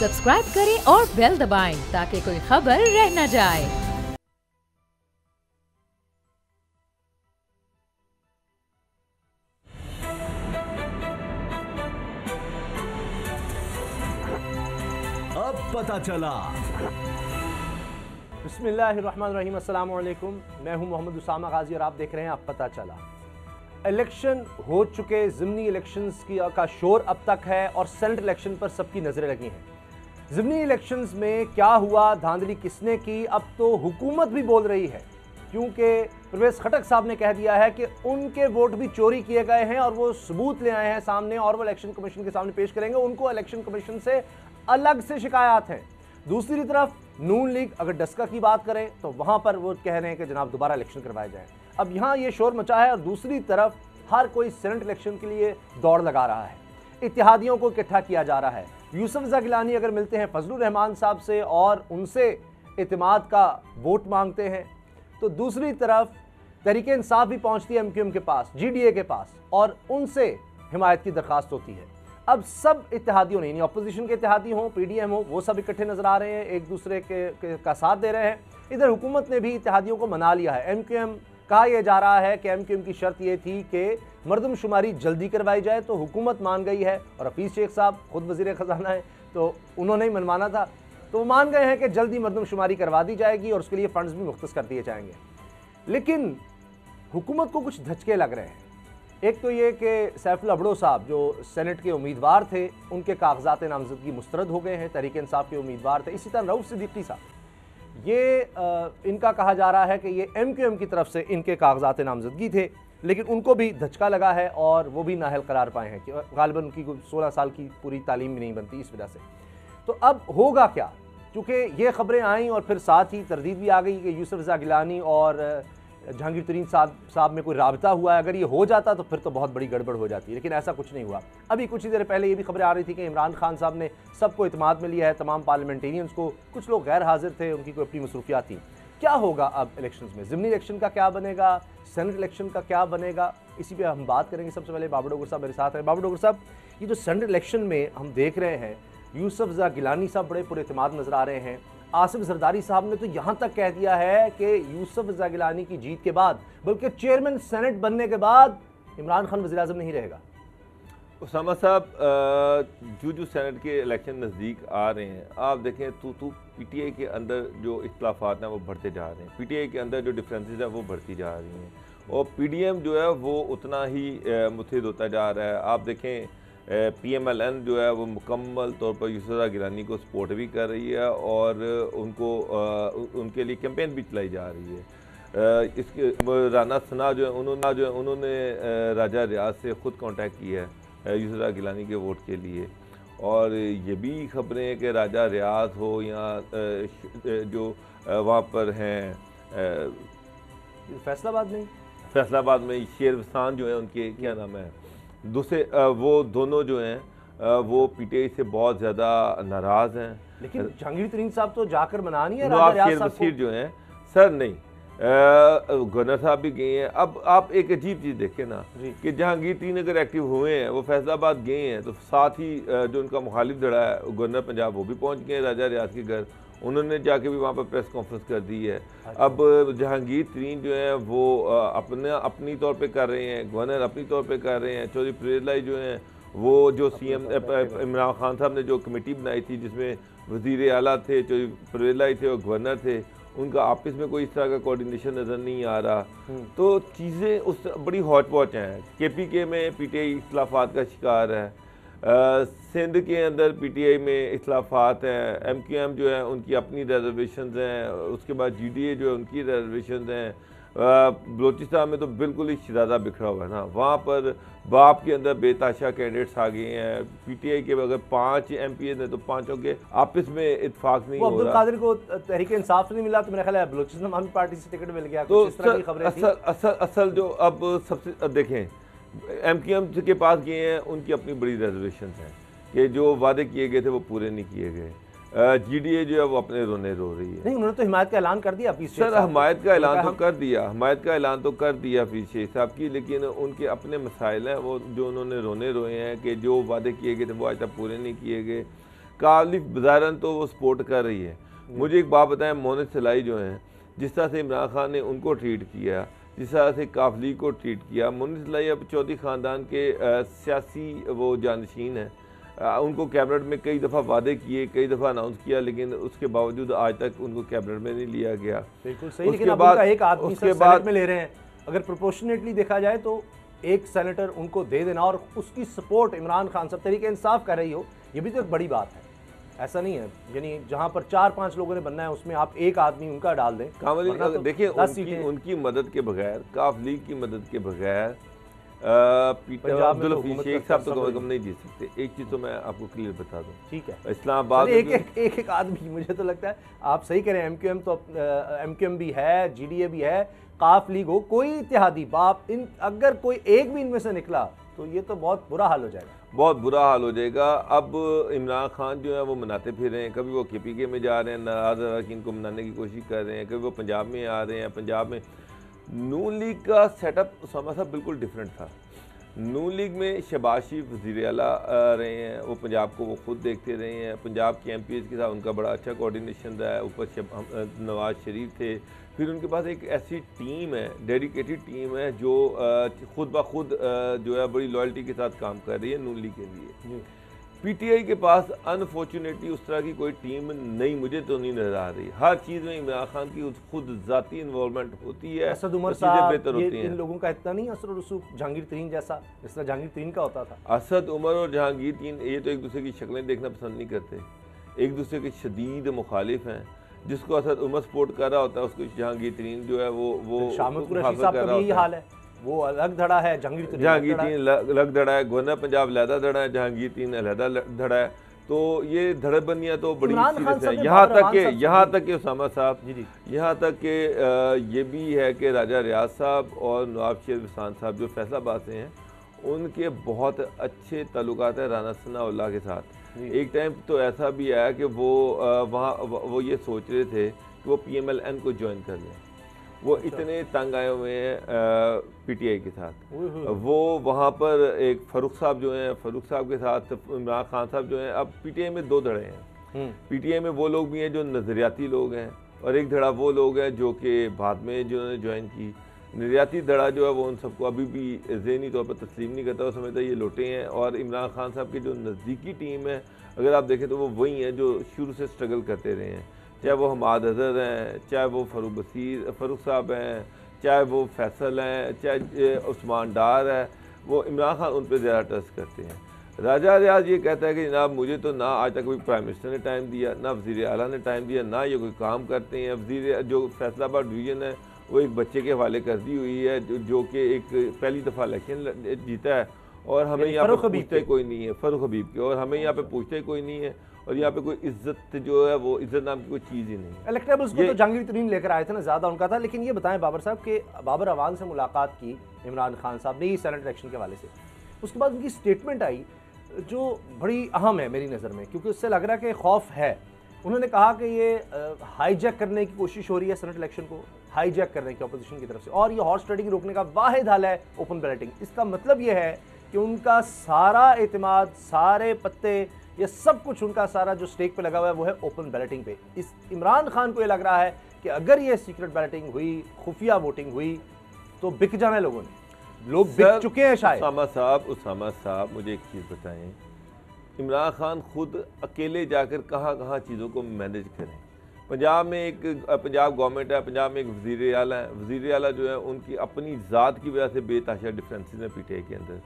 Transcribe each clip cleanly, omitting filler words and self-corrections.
Subscribe करें और bell दबाएं ताकि कोई खबर रह न जाए। अब पता चला। बिस्मिल्लाहिर्रहमानिर्रहीम, अस्सलाम वालेकुम। मैं हूं मोहम्मद उसामा गाजी और आप देख रहे हैं अब पता चला। इलेक्शन हो चुके, ज़िमनी इलेक्शंस का शोर अब तक है और सेनेट इलेक्शन पर सबकी नज़रें लगी हैं। ज़िमनी इलेक्शंस में क्या हुआ, धांधली किसने की, अब तो हुकूमत भी बोल रही है, क्योंकि परवेज़ खटक साहब ने कह दिया है कि उनके वोट भी चोरी किए गए हैं और वो सबूत ले आए हैं सामने और वो इलेक्शन कमीशन के सामने पेश करेंगे। उनको इलेक्शन कमीशन से अलग से शिकायत हैं। दूसरी तरफ नून लीग अगर डस्का की बात करें तो वहां पर वो कह रहे हैं कि जनाब दोबारा इलेक्शन करवाए जाएं। अब यहां ये शोर मचा है और दूसरी तरफ हर कोई सेनेट इलेक्शन के लिए दौड़ लगा रहा है, इत्तेहादियों को इकट्ठा किया जा रहा है। यूसुफ रज़ा गिलानी अगर मिलते हैं फजलुर रहमान साहब से और उनसे इत्तेमाद का वोट मांगते हैं, तो दूसरी तरफ तहरीक इंसाफ भी पहुंचती है MQM के पास, GDA के पास, और उनसे हिमायत की दरख्वास्त होती है। अब सब इत्तेहादियों ने, यानी अपोजिशन के इत्तेहादी हों, PDM हो, वो सब इकट्ठे नजर आ रहे हैं, एक दूसरे का साथ दे रहे हैं। इधर हुकूमत ने भी इत्तेहादियों को मना लिया है। MQM कहा यह जा रहा है कि MQM की शर्त ये थी कि मरदमशुमारी जल्दी करवाई जाए, तो हुकूमत मान गई है और हफीज़ शेख साहब खुद वज़ीर ख़जाना है, तो उन्होंने ही मनवाना था, तो वो मान गए हैं कि जल्दी मरदमशुमारी करवा दी जाएगी और उसके लिए फ़ंड्स भी मुख्तस कर दिए जाएंगे। लेकिन हुकूमत को कुछ धचके लग रहे हैं। एक तो ये कि सैफुल अबड़ो साहब जो सेनेट के उम्मीदवार थे, उनके कागजात नामजदगी मुस्तरद हो गए हैं, तहरीक इंसाफ के उम्मीदवार थे। इसी तरह रऊफ सिद्दीकी साहब, ये इनका कहा जा रहा है कि ये MQM की तरफ से इनके कागजात नामजदगी थे, लेकिन उनको भी धचका लगा है और वो भी नाअहल करार पाए हैं कि गालिबन उनकी 16 साल की पूरी तालीम भी नहीं बनती इस वजह से। तो अब होगा क्या, चूँकि ये खबरें आईं और फिर साथ ही तरदीद भी आ गई कि यूसुफ रज़ा गिलानी और जहांगीर तरीन साहब में कोई राबता हुआ है। अगर ये हो जाता तो फिर तो बहुत बड़ी गड़बड़ हो जाती है, लेकिन ऐसा कुछ नहीं हुआ। अभी कुछ ही देर पहले ये भी खबरें आ रही थी कि इमरान खान साहब ने सबको इत्मीनान में लिया है, तमाम पार्लियामेंटेरियंस को, कुछ लोग गैर हाजिर थे, उनकी कोई अपनी मसरूफियात थी। क्या होगा अब इलेक्शंस में, ज़िमनी इलेक्शन का क्या बनेगा, सेनेट इलेक्शन का क्या बनेगा, इसी पर हम बात करेंगे। सबसे पहले बाबर डोगर साहब मेरे साथ हैं। बाबर डोगर साहब, ये जो सेनेट इलेक्शन में हम देख रहे हैं, यूसुफ रज़ा गिलानी साहब बड़े पुरएतमाद नजर आ रहे हैं। आसिफ जरदारी साहब ने तो यहाँ तक कह दिया है कि यूसुफ रज़ा गिलानी की जीत के बाद, बल्कि चेयरमैन सेनेट बनने के बाद, इमरान खान वज़ीर आज़म नहीं रहेगा। उसामा साहब, जो सेनेट के इलेक्शन नज़दीक आ रहे हैं, आप देखें तो PTI के अंदर जो इख्तिलाफात हैं वो बढ़ते जा रहे हैं, PTI के अंदर जो डिफरेंसेस हैं वो बढ़ती जा रही हैं, और PDM जो है वो उतना ही मुत्तहिद होता जा रहा है। आप देखें PMLN जो है वो मुकम्मल तौर पर यूसुफ रज़ा गिलानी को सपोर्ट भी कर रही है और उनके लिए कैंपेन भी चलाई जा रही है। इसके राना सना जो है उन्होंने राजा रियाज से ख़ुद कांटेक्ट किया है यूसुफ रज़ा गिलानी के वोट के लिए, और ये भी खबरें हैं कि राजा रियाज हो या जो वहाँ पर हैं फैसलाबाद में शेर वसान जो है, उनके क्या नाम है, दूसरे वो दोनों जो हैं वो PTI से बहुत ज़्यादा नाराज़ हैं। लेकिन जहांगीर तरीन साहब तो जाकर मना नहीं है, शेर वसीर जो हैं सर, नहीं, गवर्नर साहब भी गए हैं। अब आप एक अजीब चीज़ देखें ना कि जहांगीर तरीन अगर एक्टिव हुए हैं, वो फैसलाबाद गए हैं, तो साथ ही जो उनका मुखालिफ धड़ा है गवर्नर पंजाब, वो भी पहुँच गए राजा रियाज के घर, उन्होंने जाके भी वहाँ पर प्रेस कॉन्फ्रेंस कर दी है। अब जहांगीर तरीन जो है वो अपनी तौर पे कर रहे हैं, गवर्नर अपनी तौर पे कर रहे हैं, चौधरी परवेज़ लाई जो हैं वो जो CM इमरान खान साहब ने जो कमेटी बनाई थी जिसमें वज़ीर आला थे, चौधरी परवेज़ लाई थे और गवर्नर थे, उनका आपस में कोई इस तरह का कोऑर्डिनेशन नज़र नहीं आ रहा। तो चीज़ें उस बड़ी हॉट वॉच हैं। KPK में PTI इख्तिलाफात का शिकार है, सिंध के अंदर PTI में इख्तिलाफात हैं, MQM जो है उनकी अपनी रिजर्वेशंस हैं, उसके बाद GDA जो है उनकी रिजर्वेशंस हैं, बलोचिस्तान में तो बिल्कुल ही शिराजा बिखरा हुआ है ना, वहाँ पर बाप के अंदर बेताशा कैंडिडेट्स आ गए हैं। PTI के अगर 5 MPs हैं तो 5 के आपस में इत्तेफाक नहीं हो रहा। अब्दुल कादिर को तहरीक इंसाफ से नहीं मिला, तो मेरा ख्याल है बलोचिस्तान आवामी पार्टी से टिकट मिल गया, तो इस तरह की खबरें थी। असल जो अब सबसे देखें, MQM के पास गए हैं, उनकी अपनी बड़ी रिजर्वेशन हैं कि जो वादे किए गए थे वो पूरे नहीं किए गए। GDA जो है वो अपने रोने रो रही है। नहीं, उन्होंने तो हिमायत का ऐलान कर दिया सर, हिमायत का ऐलान तो कर दिया, हिमायत का ऐलान तो कर दिया हफीज़ शेख साहब की, लेकिन उनके अपने मसाइल हैं वो जो उन्होंने रोने रोए हैं कि जो वादे किए गए थे वो आज तक पूरे नहीं किए गए। कालिफ बज़ारन तो वो सपोर्ट कर रही है। मुझे एक बात बताएं, मोहन सलाई जो हैं, जिस तरह से इमरान खान ने उनको ट्रीट किया, जिस तरह से काफ लीग को ट्रीट किया, मोहन सलाई अब चौधरी ख़ानदान के सियासी वो जानशीन हैं। उनको कैबिनेट में कई दफ़ा वादे किए, कई दफ़ा अनाउंस किया, लेकिन उसके बावजूद आज तक उनको कैबिनेट में नहीं लिया गया। बिल्कुल सही, लेकिन अब उनका एक आदमी सेनेट में ले रहे हैं। अगर प्रोपोर्शनेटली देखा जाए तो एक सेनेटर उनको दे देना और उसकी सपोर्ट इमरान खान सब तरीके इंसाफ कर रही हो, ये भी तो एक बड़ी बात है। ऐसा नहीं है, यानी जहां पर 4-5 लोगों ने बनना है उसमें आप एक आदमी उनका डाल दें। कामल देखिए, उनकी मदद के बगैर, काफ लीग की मदद के बगैर अब्दुल हफीज शेख साहब तो कम नहीं जीत सकते। एक चीज़ तो मैं आपको क्लियर बता दूं, ठीक है, इस्लामाबाद एक आदमी, मुझे तो लगता है आप सही करें, एमक्यूएम तो एमक्यूएम भी है, जीडीए भी है, काफ लीग हो, कोई इत्तेहादी बाप इन अगर कोई एक भी इनमें से निकला तो ये तो बहुत बुरा हाल हो जाएगा, बहुत बुरा हाल हो जाएगा। अब इमरान खान जो है वो मनाते फिर रहे हैं, कभी वो KPK में जा रहे हैं, नाराज अरकान को मनाने की कोशिश कर रहे हैं, कभी वो पंजाब में आ रहे हैं। पंजाब में नून लीग का सेटअप उसामा साहब बिल्कुल डिफरेंट था। नून लीग में शहबाज शरीफ वज़ीर आला रहे हैं, वो पंजाब को वो खुद देखते रहे हैं, पंजाब के MPs के साथ उनका बड़ा अच्छा कोऑर्डिनेशन रहा है, ऊपर नवाज शरीफ थे। फिर उनके पास एक ऐसी टीम है, डेडिकेटेड टीम है, जो खुद ब खुद जो है बड़ी लॉयल्टी के साथ काम कर रही है नून लीग के लिए। PTI के पास अनफॉर्चुनेटली उस तरह की कोई टीम नहीं, मुझे तो नहीं नजर आ रही। हर चीज़ में इमरान खान की खुद ज़ाती इन्वॉल्वमेंट होती है, असद उमर साहब बेहतर होती है। इन लोगों का इतना नहीं असर और रसूख जहांगीर तरीन जैसा, जिस तरह जहांगीर तरीन का होता था। असद उमर और जहांगीर तरीन ये तो एक दूसरे की शक्लें देखना पसंद नहीं करते, एक दूसरे के शदीद मुखालिफ हैं। जिसको असद उमर सपोर्ट कर रहा होता है उसको जहांगीर तरीन जो है वो शामिद कुरैशी साहब का भी यही हाल है, वो अलग धड़ा है, जहांगीर तरीन अलग धड़ा है, गवर्नर पंजाब अलहदा धड़ा है, जहांगीर तरीन अलहदा धड़ा है। तो ये धड़बंदियाँ तो बड़ी सीरियस है। यहाँ तक कि उसामा साहब, यहाँ तक कि ये भी है कि राजा रियाज साहब और नवाब शेर वसान साहब जो फैसलाबाद से हैं, उनके बहुत अच्छे ताल्लुकात हैं राना सनाउल्लाह के साथ। एक टाइम तो ऐसा भी आया कि वो वहाँ वो ये सोच रहे थे कि वो PMLN को ज्वाइन कर लें। वो इतने तंग आए हुए हैं PTI के साथ। वो वहाँ पर एक फ़ारूक साहब जो हैं, फ़ारूक साहब के साथ इमरान खान साहब जो हैं। अब PTI में दो धड़े हैं। PTI में वो लोग भी हैं जो नज़रियाती लोग हैं, और एक धड़ा वो लोग हैं जो कि बाद में जिन्होंने ज्वाइन की। नज़रियाती धड़ा जो है वो उन सबको अभी भी ज़हनी तौर पर तस्लीम नहीं करता, वो समझता है ये लोटे हैं। और इमरान खान साहब की जो नज़दीकी टीम है, अगर आप देखें तो वो वही हैं जो शुरू से स्ट्रगल करते रहे हैं, चाहे वो हमाद अजहर हैं, चाहे वो फ़ारूक साहब हैं, चाहे वो फैसल हैं, चाहे उस्मान डार है। वो इमरान खान उन पर ज़्यादा ट्रस्ट करते हैं। राजा रियाज ये कहता है कि जनाब मुझे तो ना आज तक कोई प्राइम मिनिस्टर ने टाइम दिया, ना वज़ीर आला ने टाइम दिया, ना ये कोई काम करते हैं। वज़ीर जो फैसलाबाद डिवीज़न है वो एक बच्चे के हवाले कर दी हुई है, जो कि एक पहली दफ़ा इलेक्शन जीता है, और हमें यहाँ पे पूछते कोई नहीं है, फ़ारूक हबीब के, और हमें यहाँ पे पूछते कोई नहीं है, और यहाँ पे कोई इज्जत जो है वो इज्जत नाम की कोई चीज़ ही नहीं है। इलेक्टेबल्स को तो जहांगीर तरीन लेकर आए थे ना, ज़्यादा उनका था। लेकिन ये बताएं बाबर साहब कि बाबर अवान से मुलाकात की इमरान खान साहब ने सेनेट इलेक्शन के हवाले से, उसके बाद उनकी स्टेटमेंट आई जो बड़ी अहम है मेरी नज़र में, क्योंकि उससे लग रहा है कि खौफ है। उन्होंने कहा कि ये हाईजैक करने की कोशिश हो रही है, सेनेट इलेक्शन को हाईजैक करने की अपोजिशन की तरफ से, और ये हॉर्स ट्रेडिंग रोकने का वाहिद हल है ओपन बैलेटिंग। इसका मतलब ये है कि उनका सारा एतमाद, सारे पत्ते, ये सब कुछ उनका सारा जो स्टेक पे लगा हुआ है वो है ओपन बैलेटिंग पे। इस इमरान खान को ये लग रहा है कि अगर ये सीक्रेट बैलेटिंग हुई, खुफिया वोटिंग हुई, तो बिक जाना है लोगों ने, लोग बिक चुके हैं शायद। उसामा साहब मुझे एक चीज़ बताएं, इमरान खान खुद अकेले जाकर कहाँ कहाँ चीज़ों को मैनेज करें। पंजाब में एक पंजाब गवर्नमेंट है, पंजाब में एक वज़ीर आला है। वज़ीर आला जो है उनकी अपनी ज़ात की वजह से बेतहाशा डिफरेंसेस हैं PTI के अंदर।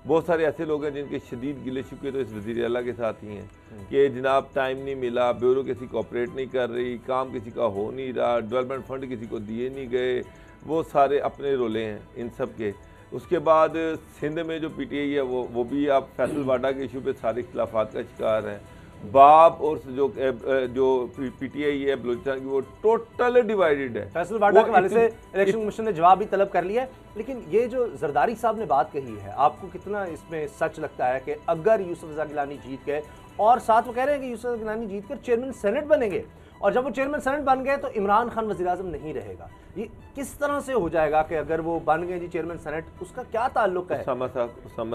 बहुत सारे ऐसे लोग हैं जिनके शदीद गिले शिकवे तो इस वज़ीर आला के साथ ही हैं कि जनाब टाइम नहीं मिला, ब्यूरो किसी को ऑपरेट नहीं कर रही, काम किसी का हो नहीं रहा, डेवलपमेंट फंड किसी को दिए नहीं गए, वो सारे अपने रोले हैं इन सब के। उसके बाद सिंध में जो PTI है वो भी आप फैसल वाडा के इशू पे सारे इख्तिलाफात का शिकार हैं। बाब और जो PTI है बलूचिस्तान की वो टोटल डिवाइडेड है। फैसल वाडा के हवाले से इलेक्शन कमीशन ने जवाब भी तलब कर लिया है। लेकिन ये जो जरदारी साहब ने बात कही है, आपको कितना इसमें सच लगता है कि अगर यूसुफ रज़ा गिलानी जीत गए, और साथ वो कह रहे हैं कि यूसुफ रज़ा गिलानी जीत कर चेयरमैन सेनेट बनेंगे, और जब वो चेयरमैन सेनेट बन गए तो इमरान खान वज़ीर आज़म नहीं रहेगा, ये किस तरह से हो जाएगा कि अगर वो बन गए जी चेयरमैन सेनेट, उसका क्या ताल्लुक है? उसामा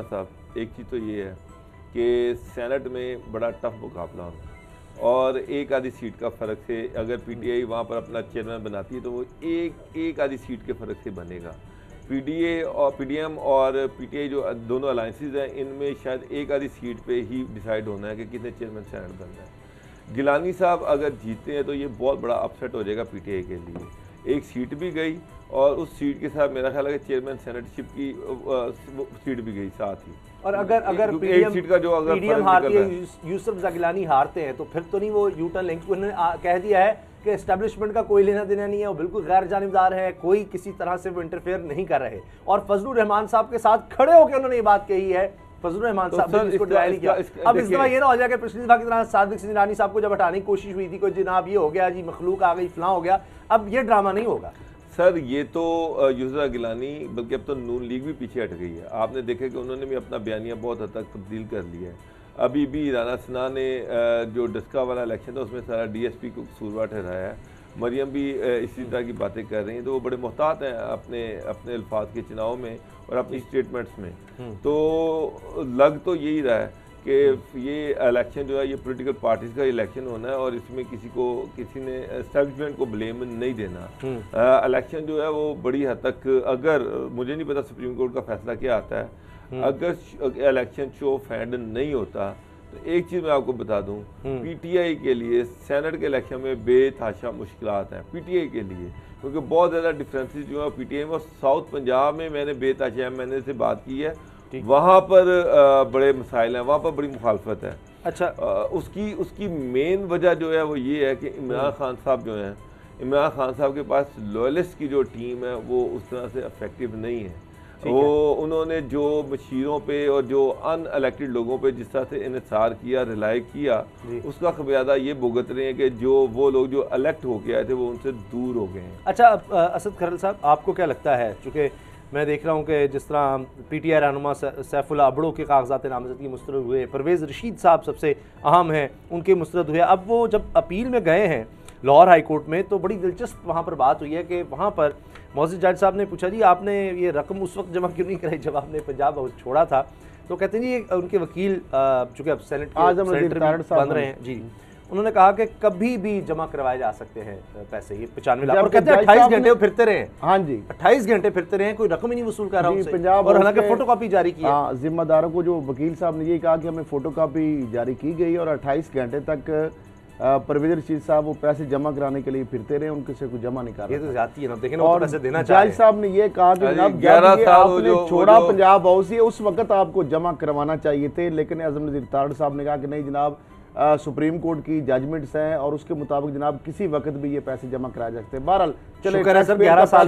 साहब एक चीज़ तो ये है कि सेनेट में बड़ा टफ मुकाबला होना और एक आधी सीट का फ़र्क से अगर पीटीआई वहाँ पर अपना चेयरमैन बनाती है तो वो एक आधी सीट के फ़र्क से बनेगा। पीडीए और पीडीएम और पीटीआई जो दोनों अलायंसेस हैं इनमें शायद एक आधी सीट पे ही डिसाइड होना है कि कितने चेयरमैन सेनेट बनना है। गिलानी साहब अगर जीतते हैं तो ये बहुत बड़ा अपसेट हो जाएगा पीटीआई के लिए। एक सीट भी गई और उस सीट के साथ मेरा ख्याल है कि चेयरमैन सेनेटशिप की सीट भी गई साथ ही। और अगर एक सीट का जो अगर पीडीएम हारती है, यूसुफ ज़गिलानी हारते हैं तो फिर तो नहीं वो यू टर्न लेंगे। उन्होंने कह दिया है कि एस्टेब्लिशमेंट का कोई लेना देना नहीं है, वो बिल्कुल गैर जानिबदार है, कोई किसी तरह से वो इंटरफेयर नहीं कर रहे। और फजलुर रहमान साहब के साथ खड़े होकर उन्होंने ये बात कही है। फजलुर रहमान साहब ने इसको डिनाई नहीं किया। अब इस दफा ये ना हो जाए कि पिछली दफा की तरह सादिक सिंधानी साहब को जब हटाने की कोशिश हुई थी, कोई जनाब ये हो गया जी, मखलूक आ गई, फलां हो गया, अब ये ड्रामा नहीं होगा। सर ये तो यूसुफ गिलानी बल्कि अब तो नून लीग भी पीछे हट गई है। आपने देखा कि उन्होंने भी अपना बयानिया बहुत हद तक तब्दील कर लिया है। अभी भी राना सना ने जो डस्का वाला इलेक्शन था उसमें सारा डीएसपी को कसूरवार ठहराया है। मरियम भी इसी तरह की बातें कर रही हैं, तो वो बड़े मोहतात हैं अपने अल्फाज के चुनाव में और अपनी स्टेटमेंट्स में। तो लग तो यही रहा है कि ये इलेक्शन जो है ये पॉलिटिकल पार्टीज का इलेक्शन होना है और इसमें किसी ने एस्टैब्लिशमेंट को ब्लेम नहीं देना। इलेक्शन जो है वो बड़ी हद तक, अगर मुझे नहीं पता सुप्रीम कोर्ट का फैसला क्या आता है, अगर इलेक्शन शो ऑफ हैंड नहीं होता तो एक चीज़ मैं आपको बता दूं, पीटीआई के लिए सेनेट के इलेक्शन में बेतहाशा मुश्किलात हैं पीटीआई के लिए, क्योंकि बहुत ज़्यादा डिफरेंसेस जो है पीटीआई में और साउथ पंजाब में मैंने बेतहाशा एमएनए से बात की है, वहाँ पर बड़े मसाइल हैं, वहाँ पर बड़ी मुखालफत है। अच्छा, उसकी मेन वजह जो है वो ये है कि इमरान खान साहब जो हैं, इमरान खान साहब के पास लॉयलिस्ट की जो टीम है वो उस तरह से इफेक्टिव नहीं है। वो उन्होंने जो मशीरों पे और जो अनइलेक्टेड लोगों पे जिस तरह से इन्हिसार किया, रिलाई किया, उसका खमियाजा ये भुगत रहे हैं कि जो वो लोग जो इलेक्ट होके आए थे वो उनसे दूर हो गए हैं। अच्छा, असद खरल साहब, आपको क्या लगता है, चूँकि मैं देख रहा हूँ कि जिस तरह पीटीआई रहनुमा सैफुल्लाह अबड़ो के कागजात नामजदगी मुस्तरद हुए, परवेज़ रशीद साहब सबसे अहम हैं, उनके मुस्तरद हुए। अब वो जब अपील में गए हैं लाहौर हाई कोर्ट में तो बड़ी दिलचस्प वहाँ पर बात हुई है कि वहाँ पर मोअज़्ज़िज़ जज साहब ने पूछा जी आपने ये रकम उस वक्त जमा क्यों नहीं कराई जब आपने पंजाब हाउस छोड़ा था। तो कहते हैं जी उनके वकील चूँकि अब सेनेट बन रहे हैं जी, उन्होंने कहा कि कभी भी जमा करवाए जा सकते हैं पैसे, ये 95 लाख, और कहते हैं 28 घंटे फिरते रहे। हाँ जी, 28 घंटे फिरते रहे, कोई रकम ही नहीं वसूल कर रहा उनसे, पंजाब और हालांकि फोटोकॉपी जारी की है। जिम्मेदारों को जो वकील साहब ने ये कहा कि हमें फोटोकॉपी जारी की गई और 28 घंटे तक परवेज़ रशीद साहब वो पैसे जमा कराने के लिए फिरते रहे, उनके से कुछ जमा नहीं कर रहे। ये तो जाती है ना, देखें ना, और पैसे देना जज साहब ने ये कहा कि जब आपने छोड़ा पंजाब हाउस, उस वक्त आपको जमा करवाना चाहिए थे, लेकिन आज़म नज़ीर तारड़ साहब ने कहा कि नहीं जनाब, सुप्रीम कोर्ट की जजमेंट्स हैं और उसके मुताबिक जनाब किसी वक्त भी ये पैसे जमा कराए जा सकते हैं। बहरहाल चले 11 साल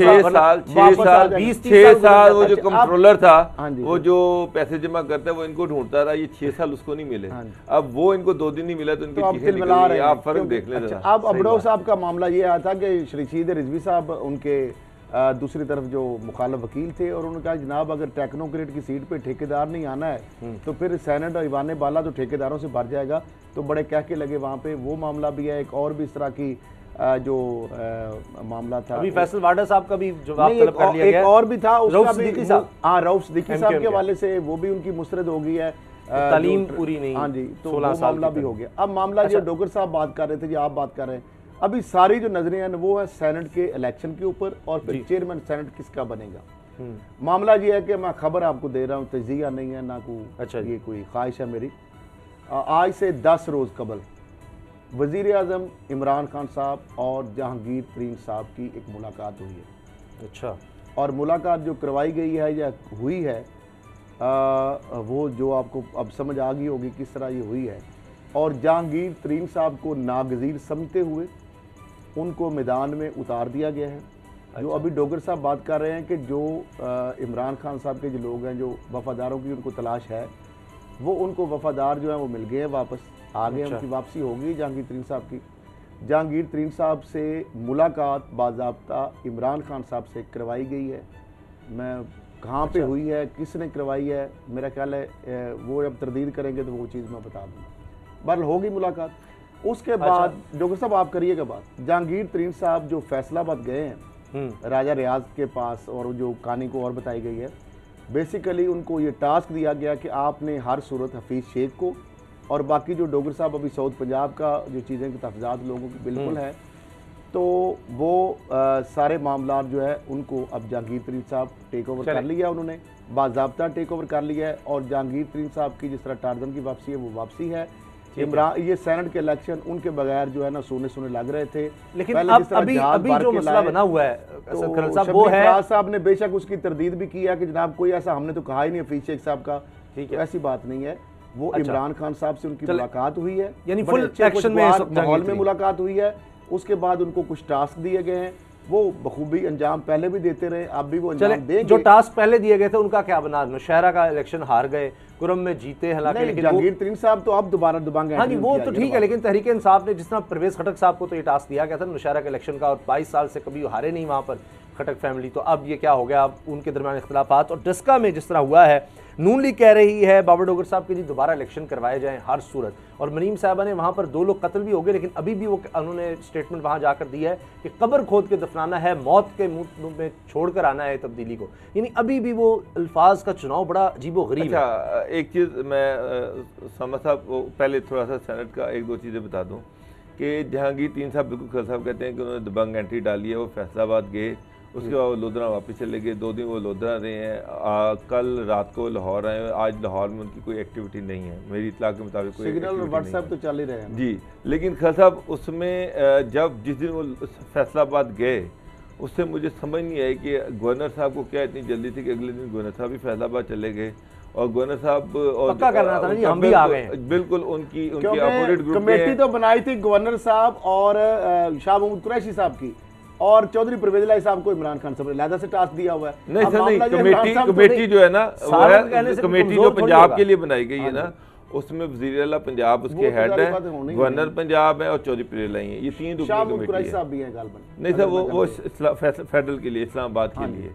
6 साल वो जो कंट्रोलर था वो जो पैसे जमा करता है वो इनको ढूंढता रहा, ये 6 साल उसको नहीं मिले। अब वो इनको 2 दिन नहीं मिला तो इनकी चीखें निकल रही हैं। आप फर्क देख लें। अब अबड़ो साहब का मामला ये आया था कि रशीद रिजवी साहब उनके दूसरी तरफ जो मुखालिफ वकील थे और उन्होंने कहा जनाब अगर टेक्नोक्रेट की सीट पे ठेकेदार नहीं आना है तो फिर सेनेट और ईवान बाला तो ठेकेदारों से भर जाएगा, तो बड़े कह के लगे वहाँ पे। वो मामला भी है। एक और भी इस तरह की जो मामला था, अभी फैसल वाडा साहब का भी जवाब तलब कर लिया गया। एक और भी था उसका भी, हाँ, रऊफ सिद्दीकी साहब के हवाले से वो भी उनकी मुस्तरद हो गई है, तालीम पूरी नहीं। हाँ जी, तो वो मामला भी हो गया। अब मामला जो डोगर साहब बात कर रहे थे जी, आप बात कर रहे हैं, अभी सारी जो नजरें हैं वो है सेनेट के इलेक्शन के ऊपर और फिर चेयरमैन सेनेट किसका बनेगा। मामला ये है कि मैं खबर आपको दे रहा हूँ, तजिया नहीं है ना कोई ये कोई ख्वाहिश है मेरी। आज से 10 रोज़ कबल वज़ीर आज़म इमरान खान साहब और जहांगीर तरीन साहब की एक मुलाकात हुई है। अच्छा, और मुलाकात जो करवाई गई है या हुई है वो जो आपको अब समझ आ गई होगी किस तरह ये हुई है। और जहांगीर तरीन साहब को नागज़ीर समझते हुए उनको मैदान में उतार दिया गया है। जो अभी डोगर साहब बात कर रहे हैं कि जो इमरान खान साहब के जो लोग हैं, जो वफादारों की उनको तलाश है, वो उनको वफादार जो हैं वो मिल गए हैं, वापस आ गए। उनकी वापसी होगी जहांगीर तरीन साहब की। जहांगीर तरीन साहब से मुलाकात बाज़ाब्ता इमरान खान साहब से करवाई गई है। मैं कहाँ पे हुई है, किसने करवाई है, मेरा ख्याल है वो जब तरदीद करेंगे तो वो चीज़ मैं बता दूँगा। बहरहाल होगी मुलाकात। उसके बाद डॉक्टर साहब आप करिएगा बात, जहांगीर तरीन साहब जो फैसलाबाद गए हैं राजा रियाज के पास, और जो कहानी को और बताई गई है, बेसिकली उनको ये टास्क दिया गया कि आपने हर सूरत हफीज़ शेख को और बाकी जो डोगर साहब अभी साउथ पंजाब का जो चीज़ें की तफजात लोगों की बिल्कुल है, तो वो सारे मामला जो है उनको अब जहांगीर तरीन साहब टेक ओवर कर लिया, उन्होंने बाज़ाब्ता टेक ओवर कर लिया है। और जहांगीर तरीन साहब की जिस तरह टार्जन की वापसी है वो वापसी है। इमरान ये सेनेट के इलेक्शन उनके बगैर जो है ना सोने सोने लग रहे थे, लेकिन अब अभी जो मसला बना हुआ है तो खलल साहब वो है, फराज साहब ने बेशक उसकी तरदीद भी किया कि जनाब कोई ऐसा हमने तो कहा ही नहीं हफीज शेख साहब का, ठीक है, ऐसी बात नहीं है। वो इमरान खान साहब से उनकी मुलाकात हुई है, यानी फुल एक्शन में माहौल में मुलाकात हुई है। उसके बाद उनको कुछ टास्क दिए गए हैं, वो बखूबी अंजाम पहले भी देते रहे, अब भी वो अंजाम देंगे। जो टास्क पहले दिए गए थे उनका क्या बना? नौशहरा का इलेक्शन हार गए, कुरम में जीते हालांकि, लेकिन जहांगीर तरीन साहब तो अब दोबारा दबाएंगे। हाँ जी, वो तो ठीक है, लेकिन तहरीक इंसाफ ने जिस तरह परवेज खटक साहब को तो ये टास्क दिया गया था नौशहरा के इलेक्शन का, और 22 साल से कभी हारे नहीं वहाँ पर खटक फैमिली, तो अब ये क्या हो गया? अब उनके दरमियान इख्तलाफात। और डस्का में जिस तरह हुआ है, नून लीग कह रही है बाबर डोगर साहब के जी दोबारा इलेक्शन करवाए जाएं हर सूरत, और मनीम साहबा ने वहाँ पर 2 लोग कत्ल भी हो गए, लेकिन अभी भी वो उन्होंने स्टेटमेंट वहाँ जाकर दी है कि कब्र खोद के दफनाना है, मौत के मुंह में छोड़कर आना है तब्दीली को। यानी अभी भी वो अल्फाज का चुनाव बड़ा अजीबो गरीब है। एक चीज़ मैं सामा साहब को पहले थोड़ा सा सेनेट का 1-2 चीज़ें बता दूँ कि जहांगीर तरीन साहब बिल्कुल खलल साहब कहते हैं कि उन्होंने दबंग एंट्री डाली है, वो फैसलाबाद गए, उसके बाद वो लोधरा वापस चले गए, 2 दिन वो लोधरा रहे हैं, कल रात को लाहौर आए, आज लाहौर में उनकी कोई एक्टिविटी नहीं है मेरी इत्तला के मुताबिक, कोई सिग्नल और व्हाट्सएप तो चल ही रहे हैं जी। लेकिन खलल साहब उसमें जब जिस दिन वो फैसलाबाद गए उससे मुझे समझ नहीं आई कि गवर्नर साहब को क्या इतनी जल्दी थी कि अगले दिन गवर्नर साहब भी फैसलाबाद चले गए, और गवर्नर साहब और पक्का करना था ना जी, हम भी आ गए बिल्कुल उनकी अपोजिट ग्रुप कमेटी तो बनाई थी गवर्नर साहब और शाह महमूद कुरैशी साहब की, और चौधरी परवेज इलाही साहब को इमरान खान साहब ने लहदा से टास्क दिया हुआ है। नहीं सर नहीं, कमेटी जो है ना, कमेटी जो पंजाब के लिए बनाई गई है ना, उसमें वज़ीर आला पंजाब उसके हेड है, गवर्नर पंजाब है और चौधरी परवेज इलाही है, ये 3 रुकनी कमेटी है। नहीं सर वो फेडरल के लिए, इस्लामाबाद के लिए,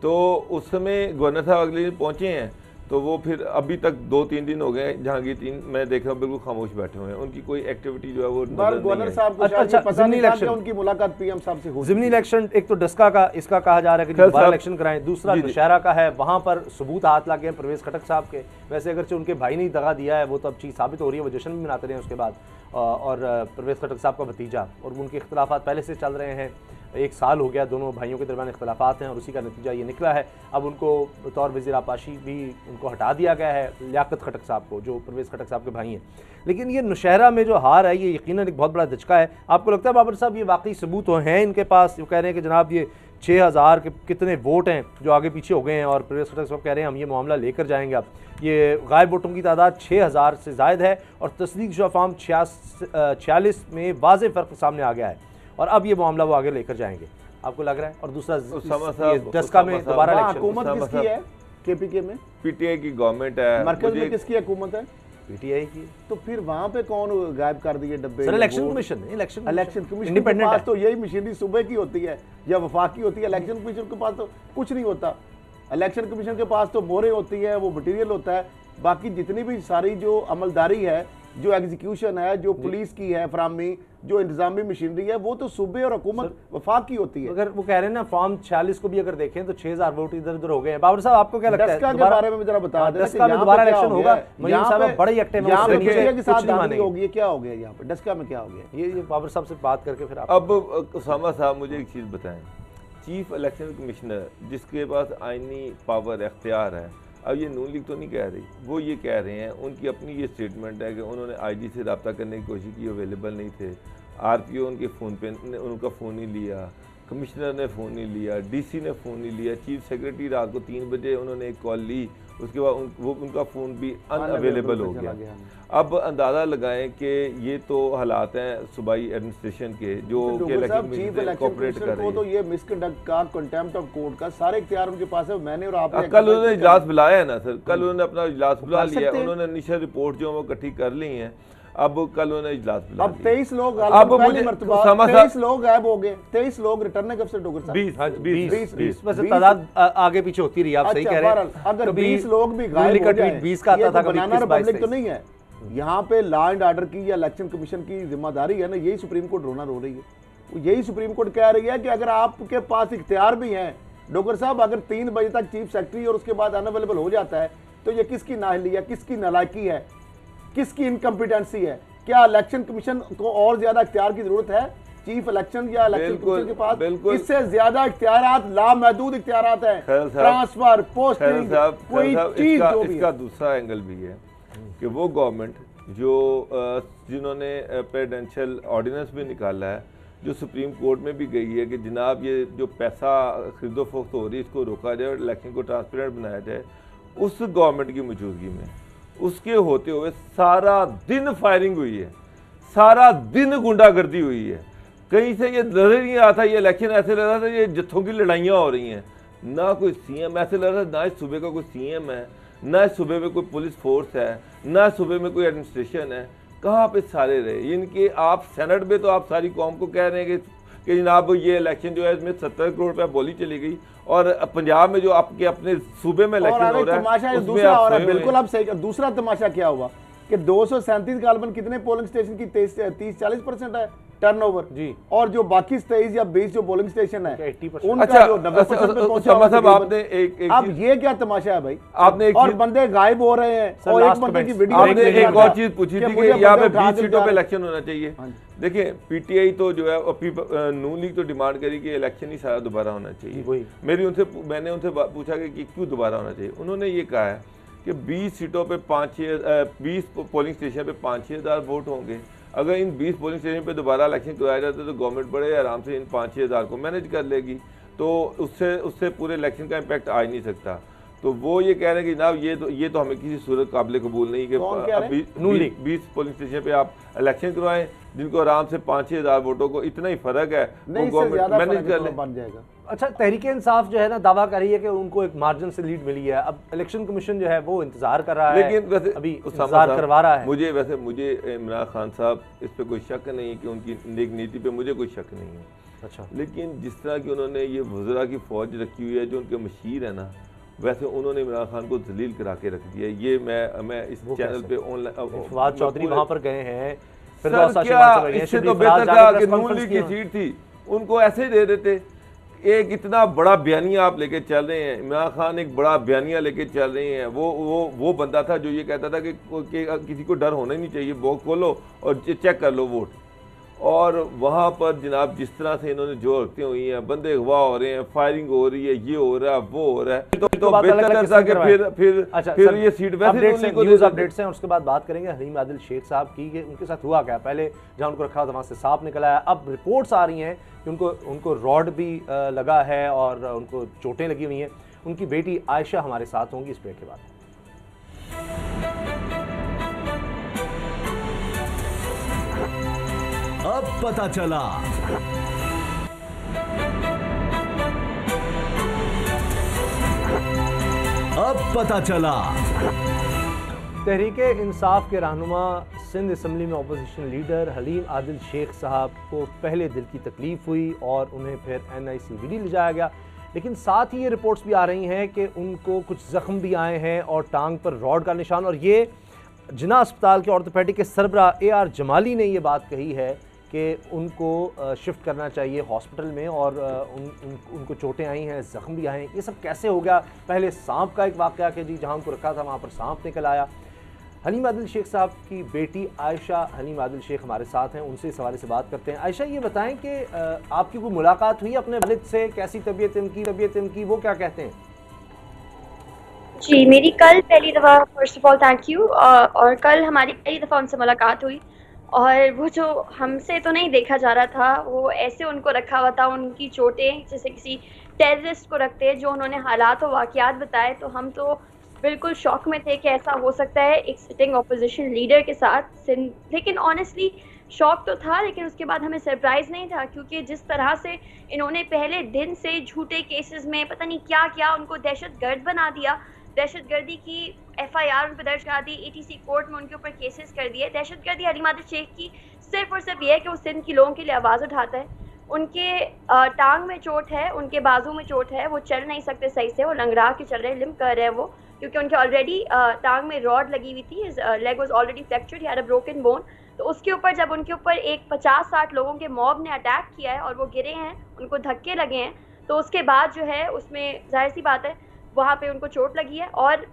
तो उस समय गवर्नर साहब अगले दिन पहुंचे हैं, तो वो फिर अभी तक 2-3 दिन हो गए जहांगीर तीन मैं देख रहा हूँ बिल्कुल खामोश बैठे हुए हैं, उनकी कोई एक्टिविटी जो है वो गवर्नर साहब को अच्छा पता नहीं था कि उनकी मुलाकात पीएम साहब से हो। ज़िमनी इलेक्शन एक तो डस्का का इसका कहा जा रहा है कि दोबारा इलेक्शन कराएं, दूसरा नौशहरा का है, वहां पर सबूत हाथ लग गए परवेज खटक साहब के, वैसे अगरचे उनके भाई ने दगा दिया है वो तो अब चीज़ साबित हो रही है, वो जश्न भी मनाते रहे उसके बाद, और परवेज खटक साहब का भतीजा, और उनके इख्तलाफात पहले से चल रहे हैं, 1 साल हो गया दोनों भाइयों के दरमियान इख्तलाफात हैं, और उसी का नतीजा ये निकला है। अब उनको बतौर वज़ीर आपाशी भी उनको हटा दिया गया है, लियाकत खटक साहब को, जो परवेज़ खटक साहब के भाई हैं। लेकिन ये नौशहरा में जो हार है ये यकीनन एक बहुत बड़ा धचका है। आपको लगता है बाबर साहब ये वाकई सबूत तो हैं इनके पास? वो कह रहे हैं कि जनाब ये 6000 के कितने वोट हैं जो आगे पीछे हो गए हैं, और परवेज़ खटक साहब कह रहे हैं हम ये मामला लेकर जाएंगे। अब ये गायब वोटों की तादाद 6000 से ज़ायद है, और तस्दीक फॉर्म 46 में वाज़ेह फ़र्क सामने आ गया है, और अब ये मामला वो आगे लेकर जाएंगे, आपको लग रहा है? और दूसरा डस्का में दोबारा हुकूमत किसकी है? केपीके में पीटीआई की गवर्नमेंट है, मरकज में किसकी हुकूमत है? पीटीआई की। तो फिर वहां पे कौन गायब कर दिए डब्बे? Sir election commission, election commission के पास तो यही मशीनरी सुबह की होती है या वफाकी होती है, इलेक्शन कमीशन के पास तो कुछ नहीं होता। इलेक्शन कमीशन के पास तो मोहरें होती है, वो मटीरियल होता है, बाकी जितनी भी सारी जो अमलदारी है, जो एग्जीक्यूशन है, जो पुलिस की है फरामी, जो इंतजामी मशीनरी है, वो तो सूबे और हुकूमत वफाक की होती है। अगर वो कह रहे हैं ना फॉर्म 46 को भी अगर देखें तो 6000 वोट इधर उधर हो गए हैं। बाबर साहब आपको क्या लगता है? डस्का के बारे में जरा बता दें, डस्का में दोबारा इलेक्शन होगा, मरीम साहब बड़े एक्टिव हैं, उसके नीचे के साथ दाखिल होगी, क्या हो गया यहाँ पे डस्का में, क्या हो गया? ये बाबर साहब से बात करके फिर अब उसामा साहब मुझे एक चीज़ बताएं, चीफ इलेक्शन कमिश्नर जिसके पास आइनी पावर अख्तियार है, अब ये नून लीग तो नहीं कह रही, वो ये कह रहे हैं, उनकी अपनी ये स्टेटमेंट है कि उन्होंने आईजी से रब्ता करने की कोशिश की, अवेलेबल नहीं थे, आरपीओ उनके फ़ोन पे उनका फ़ोन नहीं लिया, कमिश्नर ने फ़ोन नहीं लिया, डीसी ने फ़ोन नहीं लिया, चीफ सेक्रेटरी रात को 3 बजे उन्होंने एक कॉल ली, उसके बाद वो उनका फ़ोन भी अनअवेलेबल हो गया। अब अंदाज़ा लगाएं कि ये तो हालात हैं सूबाई एडमिनिस्ट्रेशन के जो कि इलेक्शन कोऑपरेट कर रही है, तो ये मिसकंडक्ट का, कंटेम्प्ट ऑफ कोर्ट का सारे इख्तियार उनके पास है। मैंने और आपने कल उन्होंने इजलास बुलाया है ना सर, कल उन्होंने अपना इजलास बुला लिया, उन्होंने इनिशियल रिपोर्ट जो वो इकट्ठी कर ली हैं, अब कल उन्होंने इजलास बुला अब 23 लोग अब मुझे 23 लोग गायब हो गए, 23 लोग रिटर्न कब से डोगर साहब 20 में से तादाद आगे पीछे होती रही, आप सही कह रहे हैं। अगर 20 लोग भी गायब हो जाएं, 20 का आता था, कभी बनाना रिपब्लिक तो नहीं है। यहाँ पे लॉ एंड ऑर्डर की या इलेक्शन कमीशन की जिम्मेदारी है ना, यही सुप्रीम कोर्ट रोना रो रही है। यही सुप्रीम कोर्ट कह रही है कि अगर आपके पास इख्तियार भी हैं डॉक्टर साहब अगर 3 बजे तक चीफ सेक्रेटरी और उसके बाद अनअवेलेबल हो जाता है तो ये किसकी नाअहली है, किसकी नालायकी है, किसकी इनकम्पिटेंसी है? क्या इलेक्शन कमीशन को और ज्यादा इख्तियार की जरूरत है चीफ इलेक्शन या इलेक्शन कमीशन के पास? इससे ज्यादा इख्तियारात, लामहदूद इख्तियारात हैं, ट्रांसफर, पोस्टिंग, कोई चीज जो भी। इसका दूसरा एंगल भी है कि वो गवर्नमेंट जो जिन्होंने प्रेसिडेंशियल ऑर्डिनेंस भी निकाला है, जो सुप्रीम कोर्ट में भी गई है कि जनाब ये जो पैसा खरीदो फरोख्त हो रही है इसको रोका जाए और इलेक्शन को ट्रांसपेरेंट बनाया जाए, उस गवर्नमेंट की मौजूदगी में उसके होते हुए सारा दिन फायरिंग हुई है, सारा दिन गुंडागर्दी हुई है। कहीं से ये नजर नहीं आता ये इलेक्शन ऐसे लग रहा था ये जत्थों की लड़ाइयाँ हो रही हैं, ना कोई सीएम, ऐसे लग रहा था ना इस सूबे का कोई सीएम है, ना इस सूबे में कोई पुलिस फोर्स है, ना इस सूबे में कोई एडमिनिस्ट्रेशन है। कहाँ पे सारे रहे इनके? आप सेनेट में तो आप सारी कौम को कह रहे हैं कि जनाब ये इलेक्शन जो है इसमें 70 करोड़ रुपया बोली चली गई, और पंजाब में जो आपके अपने सूबे में इलेक्शन हो रहा है तमाशा दूसरा हो रहा है। बिल्कुल आप सही। दूसरा तमाशा क्या हुआ कि 237 गालबन कितने पोलिंग स्टेशन की 30-40% है टर्नओवर जी, और जो बाकी 23 या 20 जो पोलिंग स्टेशन है उनका जो 90% पे पहुंचा हुआ। आपने अब ये क्या तमाशा है भाई? आपने एक और बंदे गायब हो रहे हैं और एक बंदे की वीडियो। आपने एक और चीज पूछी थी कि यहाँ पे 20 सीटों पे इलेक्शन होना चाहिए। देखिए पीटीआई तो जो है नून लीग तो डिमांड करी कि इलेक्शन ही सारा दोबारा होना चाहिए। मैंने उनसे पूछा कि क्यों दोबारा होना चाहिए। उन्होंने ये कहा है कि 20 सीटों पे 20 पोलिंग स्टेशन पे 5-6 हज़ार वोट होंगे। अगर इन 20 पोलिंग स्टेशन पे दोबारा इलेक्शन करवाया जाता तो गवर्नमेंट बड़े आराम से इन 5-6 हज़ार को मैनेज कर लेगी, तो उससे पूरे इलेक्शन का इम्पैक्ट आ ही नहीं सकता। तो वो ये कह रहे हैं कि जनाब ये तो हमें किसी सूरत काबिल कबूल नहीं कि 20 पोलिंग स्टेशन पे आप इलेक्शन करवाएं जिनको आराम से 5-6 हज़ार वोटों को इतना ही फर्क है वो गवर्नमेंट मैनेज कर ले बन जाएगा। अच्छा, तहरीके इंसाफ जो है ना दावा कर रही है कि उनको एक मार्जिन से लीड मिली है। अब इलेक्शन कमीशन जो है वो इंतजार कर रहा है, लेकिन वैसे अभी इंतजार करवा रहा है। मुझे इमरान खान साहब इस पे कोई शक नहीं है कि उनकी नेक नीति पे मुझे कोई शक नहीं है। अच्छा, लेकिन जिस तरह की उन्होंने ये वज़रा की फौज रखी हुई है जो उनके मशीर है ना, वैसे उन्होंने इमरान खान को जलील करा के रख दिया। ये मैं इस चैनल पे ऑनलाइन फवाद चौधरी वहां पर गए हैं, फिर इससे तो बेहतर था कि नून लीग की सीट थी उनको ऐसे ही दे देते। एक इतना बड़ा बयानिया आप लेके चल रहे हैं, इमरान खान एक बड़ा बयानिया लेके चल रहे हैं। वो बंदा था जो ये कहता था कि किसी को डर होना ही नहीं चाहिए, वो खोलो और चेक कर लो वोट। और वहाँ पर जनाब जिस तरह से इन्होंने जो हरकतें हुई हैं, बंदे अगवा हो रहे हैं, फायरिंग हो रही है, ये हो रहा है, वो हो रहा है, तो बेहतर था कि फिर ये सीट वैसे न्यूज़ अपडेट्स हैं। उसके बाद बात करेंगे हलीम आदिल शेख साहब की कि उनके साथ हुआ क्या। पहले जहाँ उनको रखा था वहाँ से सांप निकला है। अब रिपोर्ट्स आ रही हैं कि उनको रॉड भी लगा है और उनको चोटें लगी हुई हैं। उनकी बेटी आयशा हमारे साथ होंगी इस ब्रेक के बाद। अब पता चला। अब पता चला। तहरीके इंसाफ के रहनुमा सिंध असम्बली में अपोजिशन लीडर हलीम आदिल शेख साहब को पहले दिल की तकलीफ हुई और उन्हें फिर NICVD ले जाया गया, लेकिन साथ ही ये रिपोर्ट्स भी आ रही हैं कि उनको कुछ जख्म भी आए हैं और टांग पर रॉड का निशान। और ये जिना अस्पताल के ऑर्थोपेडिक के सरबरा AR जमाली ने ये बात कही है कि उनको शिफ्ट करना चाहिए हॉस्पिटल में और उनको चोटें आई हैं, ज़ख्म भी आए हैं। ये सब कैसे हो गया? पहले सांप का एक वाक़या कि जी जहाँ उनको रखा था वहाँ पर सांप निकल आया। हलीम आदिल शेख साहब की बेटी आयशा हलीम आदिल शेख हमारे साथ हैं, उनसे इस हवाले से बात करते हैं। आयशा, ये बताएं कि आपकी कोई मुलाकात हुई अपने वालिद से? कैसी तबीयत इनकी, वो क्या कहते हैं? जी, मेरी कल पहली दफ़ा, first of all thank you, और कल हमारी पहली दफ़ा उनसे मुलाकात हुई और वो जो हमसे तो नहीं देखा जा रहा था, वो ऐसे उनको रखा हुआ था, उनकी चोटें जैसे किसी टेररिस्ट को रखते हैं, जो उन्होंने हालात और वाक़यात बताए तो हम तो बिल्कुल शॉक में थे कि ऐसा हो सकता है एक सिटिंग अपोजिशन लीडर के साथ। लेकिन ऑनेस्टली शॉक तो था, लेकिन उसके बाद हमें सरप्राइज़ नहीं था, क्योंकि जिस तरह से इन्होंने पहले दिन से झूठे केसेस में पता नहीं क्या क्या उनको दहशतगर्द बना दिया, दहशतगर्दी की FIR उन पर दर्ज करा दी, ATC कोर्ट में उनके ऊपर केसेस कर दिए। दहशतगर्दी हलीम आदिल शेख की सिर्फ और सिर्फ ये है कि वो सिंध के लोगों के लिए आवाज़ उठाता है। उनके टांग में चोट है, उनके बाजू में चोट है, वो चल नहीं सकते सही से, वो लंगड़ा के चल रहे हैं, लिम्प कर रहे हैं वो, क्योंकि उनके ऑलरेडी टांग में रॉड लगी हुई थी, leg was already fractured, he had a broken bone. तो उसके ऊपर जब उनके ऊपर एक 50-60 लोगों के मॉब ने अटैक किया है और वो गिरे हैं, उनको धक्के लगे हैं, तो उसके बाद जो है उसमें जाहिर सी बात है वहाँ पे उनको चोट लगी है। और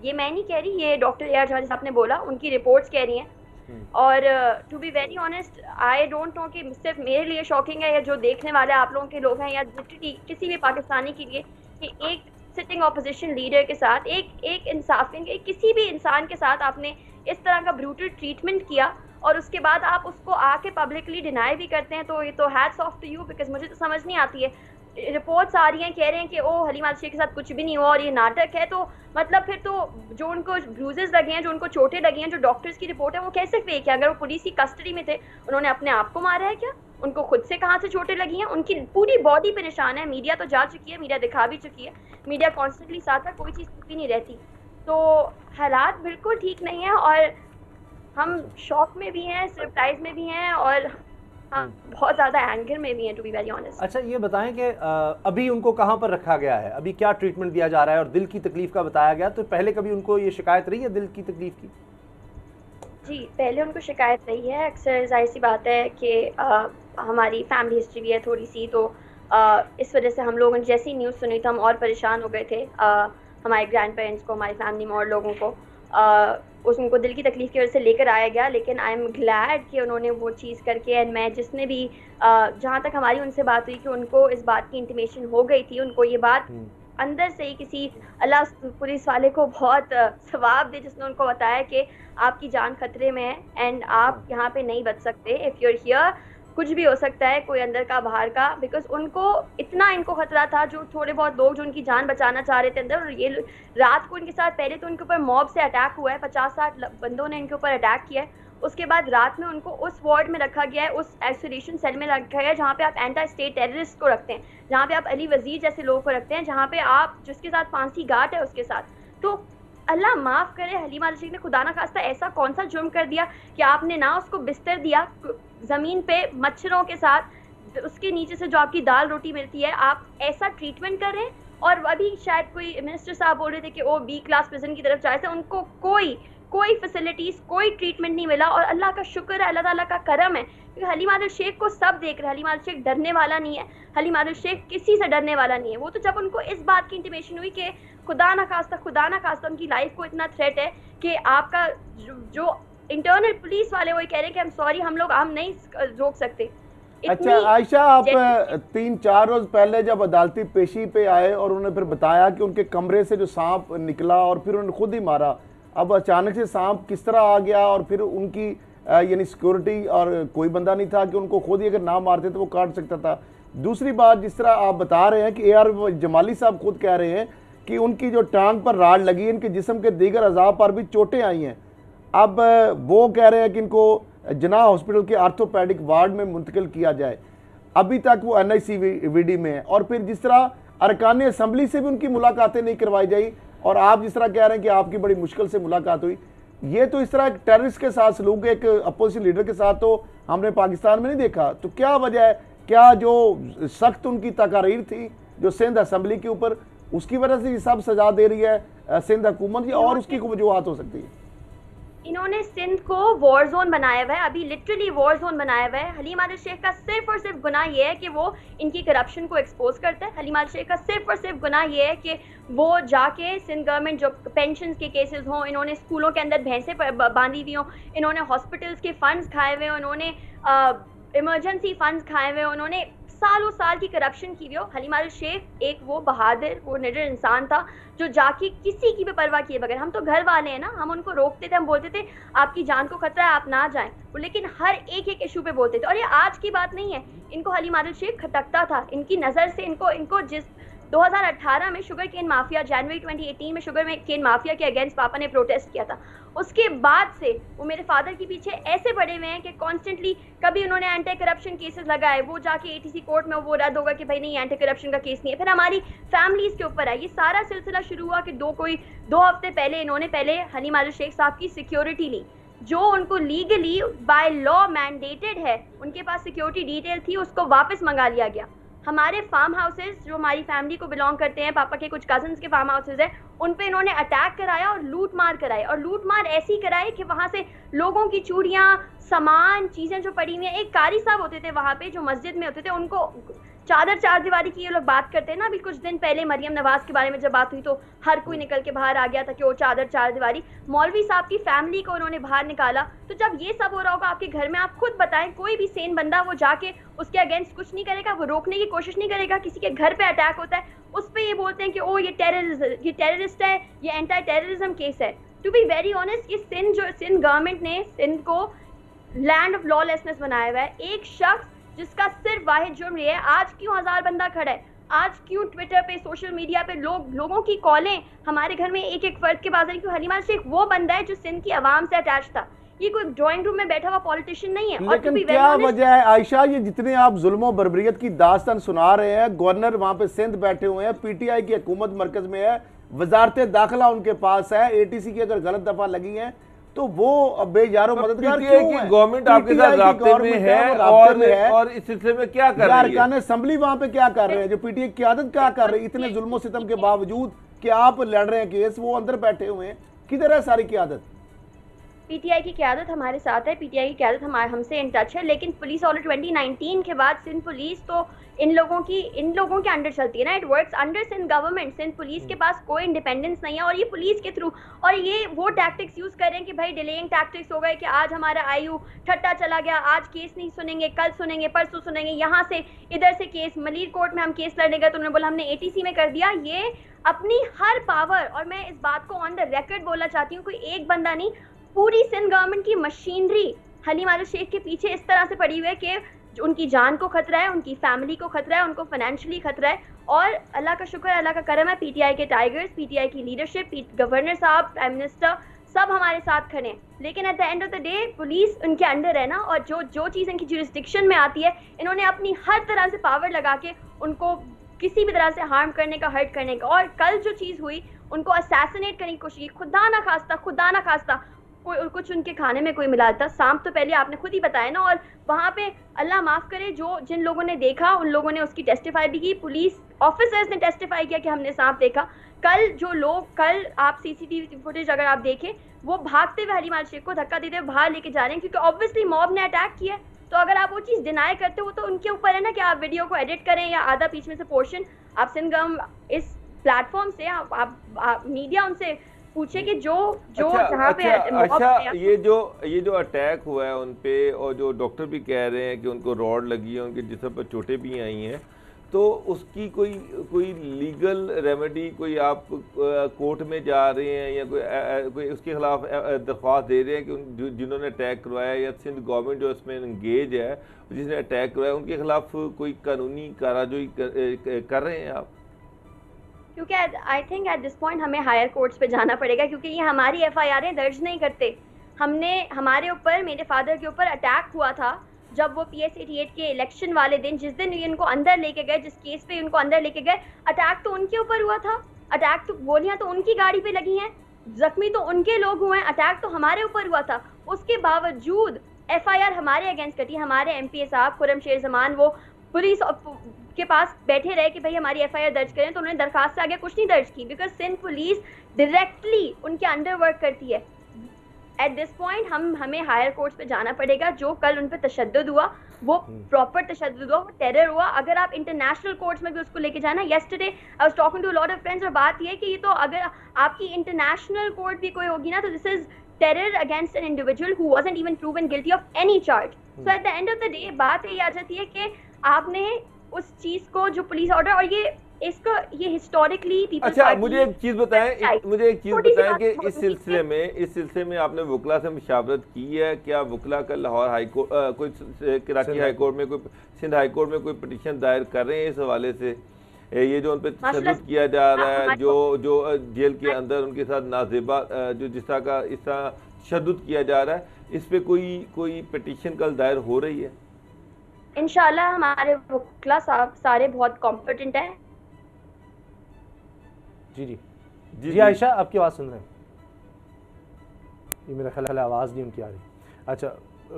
ये मैं नहीं कह रही, ये डॉक्टर ए आर जहां साहब ने बोला, उनकी रिपोर्ट्स कह रही हैं। और to be very honest I don't know कि सिर्फ मेरे लिए शॉकिंग है या जो देखने वाले आप लोगों के लोग हैं या किसी भी पाकिस्तानी के लिए कि एक सिटिंग ऑपोजिशन लीडर के साथ एक इंसाफी किसी भी इंसान के साथ आपने इस तरह का ब्रूटल ट्रीटमेंट किया और उसके बाद आप उसको आके पब्लिकली डिनाई भी करते हैं। तो ये तो hats off to you, because मुझे तो समझ नहीं आती है। रिपोर्ट्स आ रही हैं, कह रहे हैं कि ओ हलीमा शेख के साथ कुछ भी नहीं हुआ और ये नाटक है। तो मतलब फिर तो जो उनको ब्रूजेस लगे हैं, जो उनको चोटें लगी हैं, जो डॉक्टर्स की रिपोर्ट है वो कैसे फेक है? अगर वो पुलिस की कस्टडी में थे, उन्होंने अपने आप को मारा है क्या? उनको खुद से कहाँ से चोटें लगी हैं? उनकी पूरी बॉडी पे निशान है। मीडिया तो जा चुकी है, मीडिया दिखा भी चुकी है, मीडिया कॉन्स्टेंटली साथ है, कोई चीज़ भी नहीं रहती। तो हालात बिल्कुल ठीक नहीं है और हम शॉक में भी हैं, सरप्राइज में भी हैं और हाँ बहुत ज़्यादा एंगर में भी हैं, टू बी वेरी ऑनेस्ट। अच्छा ये बताएं कि अभी उनको कहाँ पर रखा गया है, अभी क्या ट्रीटमेंट दिया जा रहा है? और दिल की तकलीफ का बताया गया, तो पहले कभी उनको ये शिकायत रही है दिल की तकलीफ की? जी पहले उनको शिकायत रही है। अक्सर जाहिर सी बात है कि हमारी फैमिली हिस्ट्री भी है थोड़ी सी, तो इस वजह से हम लोगों ने जैसी न्यूज़ सुनी तो हम और परेशान हो गए थे। हमारे ग्रैंड पेरेंट्स को, हमारी फैमिली में और लोगों को उनको दिल की तकलीफ की वजह से लेकर आया गया। लेकिन आई एम ग्लैड कि उन्होंने वो चीज़ करके, एंड मैं जिसने भी जहाँ तक हमारी उनसे बात हुई कि उनको इस बात की इंटीमेशन हो गई थी, उनको ये बात अंदर से ही किसी अल्लाह पुलिस वाले को बहुत सवाब दे जिसने उनको बताया कि आपकी जान खतरे में है एंड आप यहाँ पे नहीं बच सकते। इफ़ यूर हियर कुछ भी हो सकता है, कोई अंदर का बाहर का, बिकॉज उनको इतना इनको खतरा था। जो थोड़े बहुत लोग जो उनकी जान बचाना चाह रहे थे अंदर, और ये रात को इनके साथ पहले तो उनके ऊपर मॉब से अटैक हुआ है, 50-60 बंदों ने इनके ऊपर अटैक किया है। उसके बाद रात में उनको उस वार्ड में रखा गया है, उस आइसोलेशन सेल में रखा गया है जहाँ पे आप एंटी स्टेट टेररिस्ट को रखते हैं, जहाँ पे आप अली वजीर जैसे लोगों को रखते हैं, जहाँ पे आप जिसके साथ फांसी गांठ है उसके साथ। तो अल्लाह माफ़ करे, हलीमा शेख ने खुदा ना खास्ता ऐसा कौन सा जुर्म कर दिया कि आपने ना उसको बिस्तर दिया ज़मीन पे मच्छरों के साथ, उसके नीचे से जो आपकी दाल रोटी मिलती है, आप ऐसा ट्रीटमेंट कर रहे हैं। और अभी शायद कोई मिनिस्टर साहब बोल रहे थे कि वो बी क्लास प्रिजन की तरफ जाए थे, उनको कोई फैसिलिटीज़, कोई ट्रीटमेंट नहीं मिला। और अल्लाह का शुक्र है, अल्लाह ताला का करम है, क्योंकि हलीमा शेख को सब देख रहे हैं। हलीमा शेख डरने वाला नहीं है, हलीमा शेख किसी से डरने वाला नहीं है। वो तो जब उनको इस बात की इंटीमेशन हुई कि खुदा ना खास्ता उनकी लाइफ को इतना थ्रेट है कि आपका जो इंटरनल पुलिस वाले वो कह रहे हैं कि हम सॉरी, हम नहीं रोक सकते। अच्छा आयशा, आप 3-4 रोज पहले जब अदालती पेशी पे आए और उन्होंने फिर बताया कि उनके कमरे से जो सांप निकला और फिर उन्होंने खुद ही मारा, अब अचानक से सांप किस तरह आ गया? और फिर उनकी यानी सिक्योरिटी और कोई बंदा नहीं था कि उनको खुद ही अगर ना मारते तो वो काट सकता था। दूसरी बात, जिस तरह आप बता रहे हैं कि AR जमाली साहब खुद कह रहे हैं कि उनकी जो टांग पर राड लगी, इनके जिस्म के दीगर अज़ा पर भी चोटें आई हैं। अब वो कह रहे हैं कि इनको जना हॉस्पिटल के आर्थोपैडिक वार्ड में मुंतकिल किया जाए। अभी तक वो NICVD में है। और फिर जिस तरह अरकान असम्बली से भी उनकी मुलाकातें नहीं करवाई जाई, और आप जिस तरह कह रहे हैं कि आपकी बड़ी मुश्किल से मुलाकात हुई, ये तो इस तरह एक टेररिस्ट के साथ सलूक, एक अपोजिशन लीडर के साथ तो हमने पाकिस्तान में नहीं देखा। तो क्या वजह है? क्या जो सख्त उनकी तकारीर थी जो सिंध असम्बली के ऊपर, उसकी वजह से ये सब सजा दे रही है सिंध हुकूमत, और उसकी कोई वजूहत हो सकती है? इन्होंने सिंध को वॉर जोन बनाया हुआ है, अभी लिटरली वॉर जोन बनाया हुआ है। हलीमा शेख का सिर्फ और सिर्फ गुनाह ये है कि वो इनकी करप्शन को एक्सपोज करता है। हलीमा शेख का सिर्फ और सिर्फ गुनाह ये है कि वो जाके सिंध गवर्नमेंट जो पेंशन के केसेस हों, इन्होंने स्कूलों के अंदर भैंसें बांधी हुई हों, इन्होंने हॉस्पिटल्स के फंड्स खाए हुए, उन्होंने इमरजेंसी फंड्स खाए हुए, उन्होंने सालों साल की करप्शन की हुई हो। हलीमा शेख एक वो बहादुर, वो निडर इंसान था जो जाके किसी की भी परवाह किए बगैर, हम तो घर वाले हैं ना, हम उनको रोकते थे, हम बोलते थे आपकी जान को खतरा है, आप ना जाएं, लेकिन हर एक इशू पे बोलते थे। और ये आज की बात नहीं है, इनको हलीमा शेख खटकता था, इनकी नज़र से इनको जिस 2018 में शुगर केन माफिया, जनवरी 2018 में शुगर केन माफिया के अगेंस्ट पापा ने प्रोटेस्ट किया था, उसके बाद से वो मेरे फादर के पीछे ऐसे पड़े हुए हैं कि कॉन्स्टेंटली कभी उन्होंने एंटी करप्शन केसेस लगाए, वो जाके ATC कोर्ट में वो रद्द होगा कि भाई नहीं एंटी करप्शन का केस नहीं है, फिर हमारी फैमिलीज के ऊपर है। ये सारा सिलसिला शुरू हुआ कि 2 हफ्ते पहले इन्होंने पहले हलीमा शेख साहब की सिक्योरिटी ली, जो उनको लीगली बाय लॉ मैंडेटेड है, उनके पास सिक्योरिटी डिटेल थी, उसको वापस मंगा लिया गया। हमारे फार्म हाउसेज जो हमारी फैमिली को बिलोंग करते हैं, पापा के कुछ कजन्स के फार्म हाउसेज हैं, उन पे इन्होंने अटैक कराया और लूट मार कराई, और लूट मार ऐसी कराई कि वहाँ से लोगों की चूड़ियाँ, सामान, चीज़ें जो पड़ी हुई हैं, एक कारी साहब होते थे वहाँ पे जो मस्जिद में होते थे, उनको चादर चार दीवारी की ये लोग बात करते हैं ना। अभी कुछ दिन पहले मरियम नवाज के बारे में जब बात हुई तो हर कोई निकल के बाहर आ गया था कि वो चादर चार दीवारी, मौलवी साहब की फैमिली को उन्होंने बाहर निकाला। तो जब ये सब हो रहा होगा आपके घर में, आप खुद बताएं, कोई भी सेन बंदा वो जाके उसके अगेंस्ट कुछ नहीं करेगा, वो रोकने की कोशिश नहीं करेगा। किसी के घर पे अटैक होता है उस पर ये बोलते हैं कि ओ ये टेररिस्ट है, ये एंटी टेररिज्म केस है। टू बी वेरी ऑनेस्ट, ये सिंध गवर्नमेंट ने सिंध को लैंड ऑफ लॉलेसनेस बनाया हुआ है। एक शख्स जिसका सिर्फ वाहिद जुर्म ये है, आज क्यों 1000 बंदा खड़ा है, आज क्यों ट्विटर पे सोशल मीडिया पे लोगों की कॉलें हमारे घर में एक एक फर्द के पास है, क्यों हलीमा शेख वो बंदा है जो सिंध की आवाम से अटैच था। ये कोई ड्राइंग रूम में बैठा हुआ पॉलिटिशियन नहीं है। लेकिन क्या वजह है आयशा, ये जितने आप जुल्म बर्बरियत की दास्तान सुना रहे हैं, गवर्नर वहां पे सिंध बैठे हुए हैं, पीटीआई की हुकूमत मरकज में है, वजारत दाखिला उनके पास है, एटीसी की अगर गलत दफा लगी है तो वो बेयारो मददगार क्यों है? गवर्नमेंट आपके साथ राब्ते में है और इस सिलसिले में क्या कर रही है? अरकान असेंबली वहां पे क्या कर रहे हैं? जो पीटीआई की क़यादत क्या कर रही है? इतने जुल्म सितम के बावजूद कि आप लड़ रहे हैं केस, वो अंदर बैठे हुए हैं, किधर है सारी क़यादत? पीटीआई की क़यादत हमारे साथ है, पीटीआई की क़यादत हमसे इन टच है। लेकिन पुलिस ऑर्डर 2019 के बाद सिंध पुलिस तो इन लोगों के अंडर चलती है ना, it works under Sindh government. Sindh police के पास कोई इंडिपेंडेंस नहीं है और ये पुलिस के थ्रू, और ये वो टैक्टिक्स यूज कर रहे हैं कि भाई डिलेइंग टैक्टिक्स हो गए कि आज हमारा आयु ठट्टा चला गया, आज केस नहीं सुनेंगे, कल सुनेंगे, परसों सुनेंगे, यहाँ से इधर से केस, मलीर कोर्ट में हम केस लड़ने गए तो उन्होंने बोला हमने एटीसी में कर दिया। ये अपनी हर पावर, और मैं इस बात को ऑन द रिकॉर्ड बोलना चाहती हूँ, कोई एक बंदा नहीं, पूरी सिंध गवर्नमेंट की मशीनरी हलीमा शेख के पीछे इस तरह से पड़ी हुई है कि उनकी जान को खतरा है, उनकी फैमिली को खतरा है, उनको फाइनेंशियली खतरा है। और अल्लाह का शुक्र है, अल्लाह का करम है, पीटीआई के टाइगर्स, पीटीआई की लीडरशिप, गवर्नर साहब, प्राइम मिनिस्टर सब हमारे साथ खड़े हैं। लेकिन at the end of the day police उनके अंडर है ना, और जो चीज़ इनकी जुरिस्डिक्शन में आती है, इन्होंने अपनी हर तरह से पावर लगा के उनको किसी भी तरह से हार्म करने का, हर्ट करने का। और कल जो चीज़ हुई, उनको असैसिनेट करने की कोशिश की, खुदा ना खास्ता कोई कुछ उनके खाने में कोई मिला था। शाम तो पहले आपने खुद ही बताया ना, और वहाँ पे अल्लाह माफ़ करे जिन लोगों ने देखा उन लोगों ने उसकी टेस्टिफाई भी की, पुलिस ऑफिसर्स ने टेस्टिफाई किया कि हमने सांप देखा। कल आप सीसीटीवी फुटेज अगर आप देखें, वो भागते हुए हलीमा शेख को धक्का देते हुए बाहर लेके जा रहे हैं, क्योंकि ऑब्वियसली मॉब ने अटैक किया। तो अगर आप वो चीज़ डिनाई करते हो तो उनके ऊपर है ना कि आप वीडियो को एडिट करें या आधा बीच में से पोर्शन आप सिंधगम इस प्लेटफॉर्म से आप मीडिया उनसे पूछे कि जो जहाँ पे अच्छा ये जो अटैक हुआ है उन पे, और जो डॉक्टर भी कह रहे हैं कि उनको रॉड लगी है, उनके जिस्म पर चोटें भी आई हैं, तो उसकी कोई लीगल रेमेडी, कोई आप कोर्ट में जा रहे हैं या कोई उसके खिलाफ दरख्वास्त दे रहे हैं कि जिन्होंने अटैक करवाया, या सिंध गवर्नमेंट जो इसमें इंगेज है जिसने अटैक करवाया, उनके खिलाफ कोई कानूनी कार्रवाई कर रहे हैं आप? क्योंकि I think at this point हमें हायर कोर्ट्स पे जाना पड़ेगा, क्योंकि ये हमारी एफआईआरें दर्ज नहीं करते। हमारे ऊपर, मेरे फादर के ऊपर अटैक हुआ था जब वो PS 88 के इलेक्शन वाले दिन, जिस दिन इनको अंदर लेके गए, जिस केस पे उनको अंदर लेके गए, अटैक तो उनके ऊपर हुआ था, अटैक तो गोलियां तो उनकी गाड़ी पे लगी हैं, जख्मी तो उनके लोग हुए हैं, अटैक तो हमारे ऊपर हुआ था। उसके बावजूद एफआईआर हमारे अगेंस्ट कटी। हमारे MPA साहब खुर्रम शेर जमान वो पुलिस के पास बैठे रहे कि भाई हमारी एफआईआर दर्ज करें, तो उन्होंने दरखास्त से आगे कुछ नहीं दर्ज की, बिकॉज सिंध पुलिस डायरेक्टली उनके अंडर वर्क करती है। एट दिस पॉइंट हमें हायर कोर्ट्स पे जाना पड़ेगा। जो कल उन पे तशद्दुद हुआ वो प्रॉपर तशद्दुद हुआ, वो टेरर हुआ। अगर आप इंटरनेशनल कोर्ट्स में भी उसको लेके जाना, yesterday I was talking to a lot of friends, और बात ये है कि ये तो अगर आपकी इंटरनेशनल कोर्ट भी कोई होगी ना, तो this is terror against an individual who wasn't even proven guilty of any charge. So at the end of the day बात ये आ जाती है कि आपने उस चीज को जो पुलिस ऑर्डर, और ये हिस्टोरिकली पीपल। अच्छा मुझे एक चीज बताएं कि इस सिलसिले में आपने वकला से मुशावरत की है? क्या वकला का लाहौर हाई कोर्ट, कोई कराची हाई कोर्ट में, कोई सिंध हाई कोर्ट में कोई पिटीशन दायर कर रहे हैं इस हवाले से? ये जो उन पर तशद्दुद किया जा रहा है, जो जेल के अंदर उनके साथ नाज़ेबा जो इस तरह तशद्दुद किया जा रहा है, इस पे कोई पिटीशन कल दायर हो रही है? इंशाल्लाह हमारे वकला साहब सारे बहुत कॉम्पिटेंट हैं। जी आयशा, आपकी आवाज़ सुन रहे हैं? ये मेरा ख्याल है आवाज़ नहीं उनकी आ रही। अच्छा,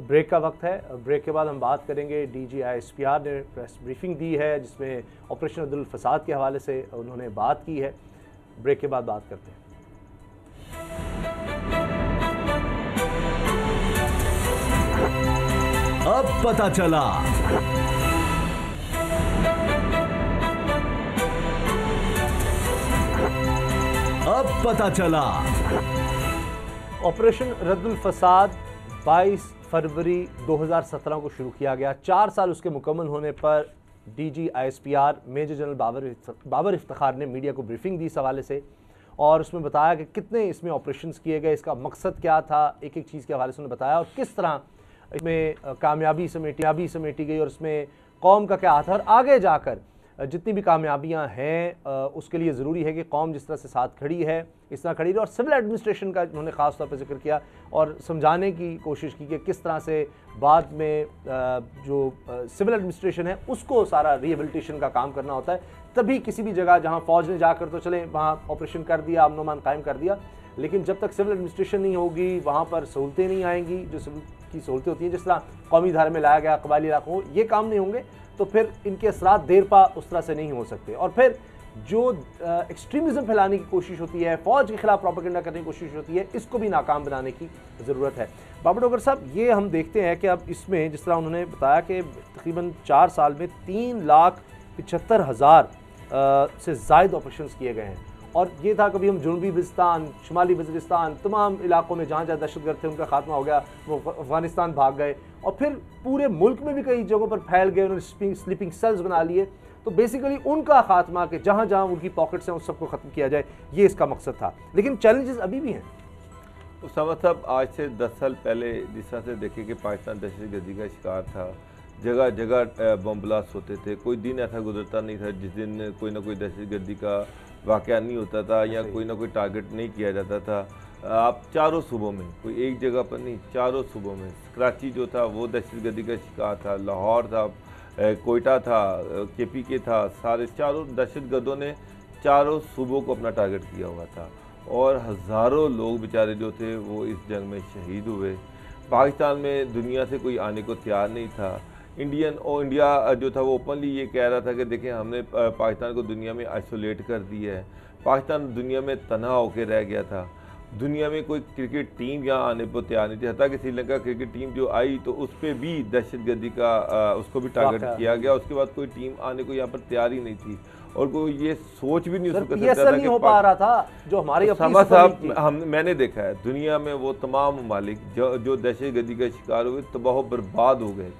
ब्रेक का वक्त है। ब्रेक के बाद हम बात करेंगे, DG ISPR ने प्रेस ब्रीफिंग दी है जिसमें ऑपरेशन अब्दुल फसाद के हवाले से उन्होंने बात की है। ब्रेक के बाद बात करते हैं। अब पता चला। अब पता चला। ऑपरेशन रद्दुल फसाद 22 फरवरी 2017 को शुरू किया गया। 4 साल उसके मुकम्मल होने पर DG ISPR major general Babar Iftikhar ने मीडिया को ब्रीफिंग दी इस हवाले से, और उसमें बताया कि कितने इसमें ऑपरेशंस किए गए, इसका मकसद क्या था, एक एक चीज़ के हवाले से उन्होंने बताया, और किस तरह इसमें कामयाबी समेटी गई, और इसमें कौम का क्या हाथ है, और आगे जाकर जितनी भी कामयाबियां हैं उसके लिए ज़रूरी है कि कौम जिस तरह से साथ खड़ी है इस तरह खड़ी रही। और सिविल एडमिनिस्ट्रेशन का उन्होंने ख़ास तौर पर जिक्र किया और समझाने की कोशिश की कि किस तरह से बाद में जो सिविल एडमिनिस्ट्रेशन है उसको सारा रिहेबिलिटेशन का काम करना होता है। तभी किसी भी जगह जहाँ फ़ौज ने जाकर तो चले वहाँ ऑपरेशन कर दिया, अमन अमान कायम कर दिया, लेकिन जब तक सिविल एडमिनिस्ट्रेशन नहीं होगी वहाँ पर सहूलतें नहीं आएंगी, जो सिविल की सहूलतें होती हैं, जिस तरह कौमी धारे में लाया गया कबायली इलाकों, ये काम नहीं होंगे तो फिर इनके असरात देर पा उस तरह से नहीं हो सकते। और फिर जो एक्सट्रीमिज़म फैलाने की कोशिश होती है, फ़ौज के खिलाफ प्रोपेगेंडा करने की कोशिश होती है, इसको भी नाकाम बनाने की ज़रूरत है। बाबर डोगर साहब, ये हम देखते हैं कि अब इसमें जिस तरह उन्होंने बताया कि तकरीबन 4 साल में 3,75,000 से ज़ायद ऑपरेशन किए गए हैं, और ये था कभी हम जनूबी वज़ीरिस्तान, शुमाली वज़ीरिस्तान, तमाम इलाकों में जहाँ जहाँ दहशतगर्द थे उनका खात्मा हो गया, वो अफ़गानिस्तान भाग गए, और फिर पूरे मुल्क में भी कई जगहों पर फैल गए, उन्होंने स्लीपिंग सेल्स बना लिए। तो बेसिकली उनका खात्मा कि जहाँ जहाँ उनकी पॉकेट्स हैं उन सबको ख़त्म किया जाए, ये इसका मकसद था। लेकिन चैलेंजेस अभी भी हैं। उसामा साहब, आज से 10 साल पहले जिस तरह से देखे कि पाकिस्तान दहशतगर्दी का शिकार था, जगह जगह बम ब्लास्ट होते थे, कोई दिन ऐसा गुजरता नहीं था जिस दिन कोई ना कोई दहशतगर्दी का वाक़या नहीं होता था या कोई ना कोई टारगेट नहीं किया जाता था। आप चारों सूबों में, कोई एक जगह पर नहीं, चारों सूबों में, कराची जो था वो दहशतगर्दी का शिकार था, लाहौर था, कोयटा था, KPK था, सारे चारों दहशतगर्दों ने चारों सूबों को अपना टारगेट किया हुआ था, और हज़ारों लोग बेचारे जो थे वो इस जंग में शहीद हुए। पाकिस्तान में दुनिया से कोई आने को तैयार नहीं था। इंडिया जो था वो ओपनली ये कह रहा था कि देखें, हमने पाकिस्तान को दुनिया में आइसोलेट कर दिया है, पाकिस्तान दुनिया में तन्हा होकर रह गया था, दुनिया में कोई क्रिकेट टीम यहाँ आने पर तैयार नहीं थी। हत्ता कि श्रीलंका क्रिकेट टीम जो आई तो उस पर भी दहशतगर्दी का उसको भी टारगेट किया गया। उसके बाद कोई टीम आने को यहाँ पर तैयार ही नहीं थी, और कोई ये सोच भी नहीं नहीं हो पा रहा था जो हमारी साहब मैंने देखा है दुनिया में वो तमाम ममालिक जो दहशतगर्दी का शिकार हुए, तबाह बर्बाद हो गए,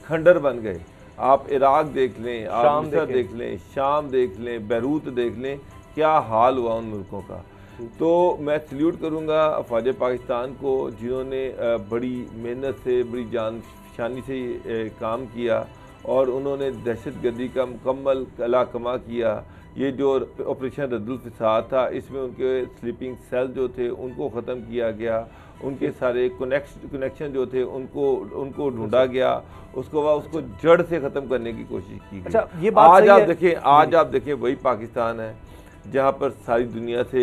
खंडर बन गए। आप इराक देख लें, आप मिस्र देख लें, शाम देख लें, बैरूत देख लें, क्या हाल हुआ उन मुल्कों का। तो मैं सल्यूट करूंगा अफवाज पाकिस्तान को जिन्होंने बड़ी मेहनत से, बड़ी जानशानी से काम किया, और उन्होंने दहशतगर्दी का मुकम्मल कला कमा किया। ये जो ऑपरेशन रद्दुल फसाद था, इसमें उनके स्लीपिंग सेल जो थे उनको ख़त्म किया गया, उनके सारे कनेक्शन जो थे उनको ढूंढा गया, उसको बाद उसको जड़ से ख़त्म करने की कोशिश की गई। अच्छा, ये बात आज आप देखें वही पाकिस्तान है जहाँ पर सारी दुनिया से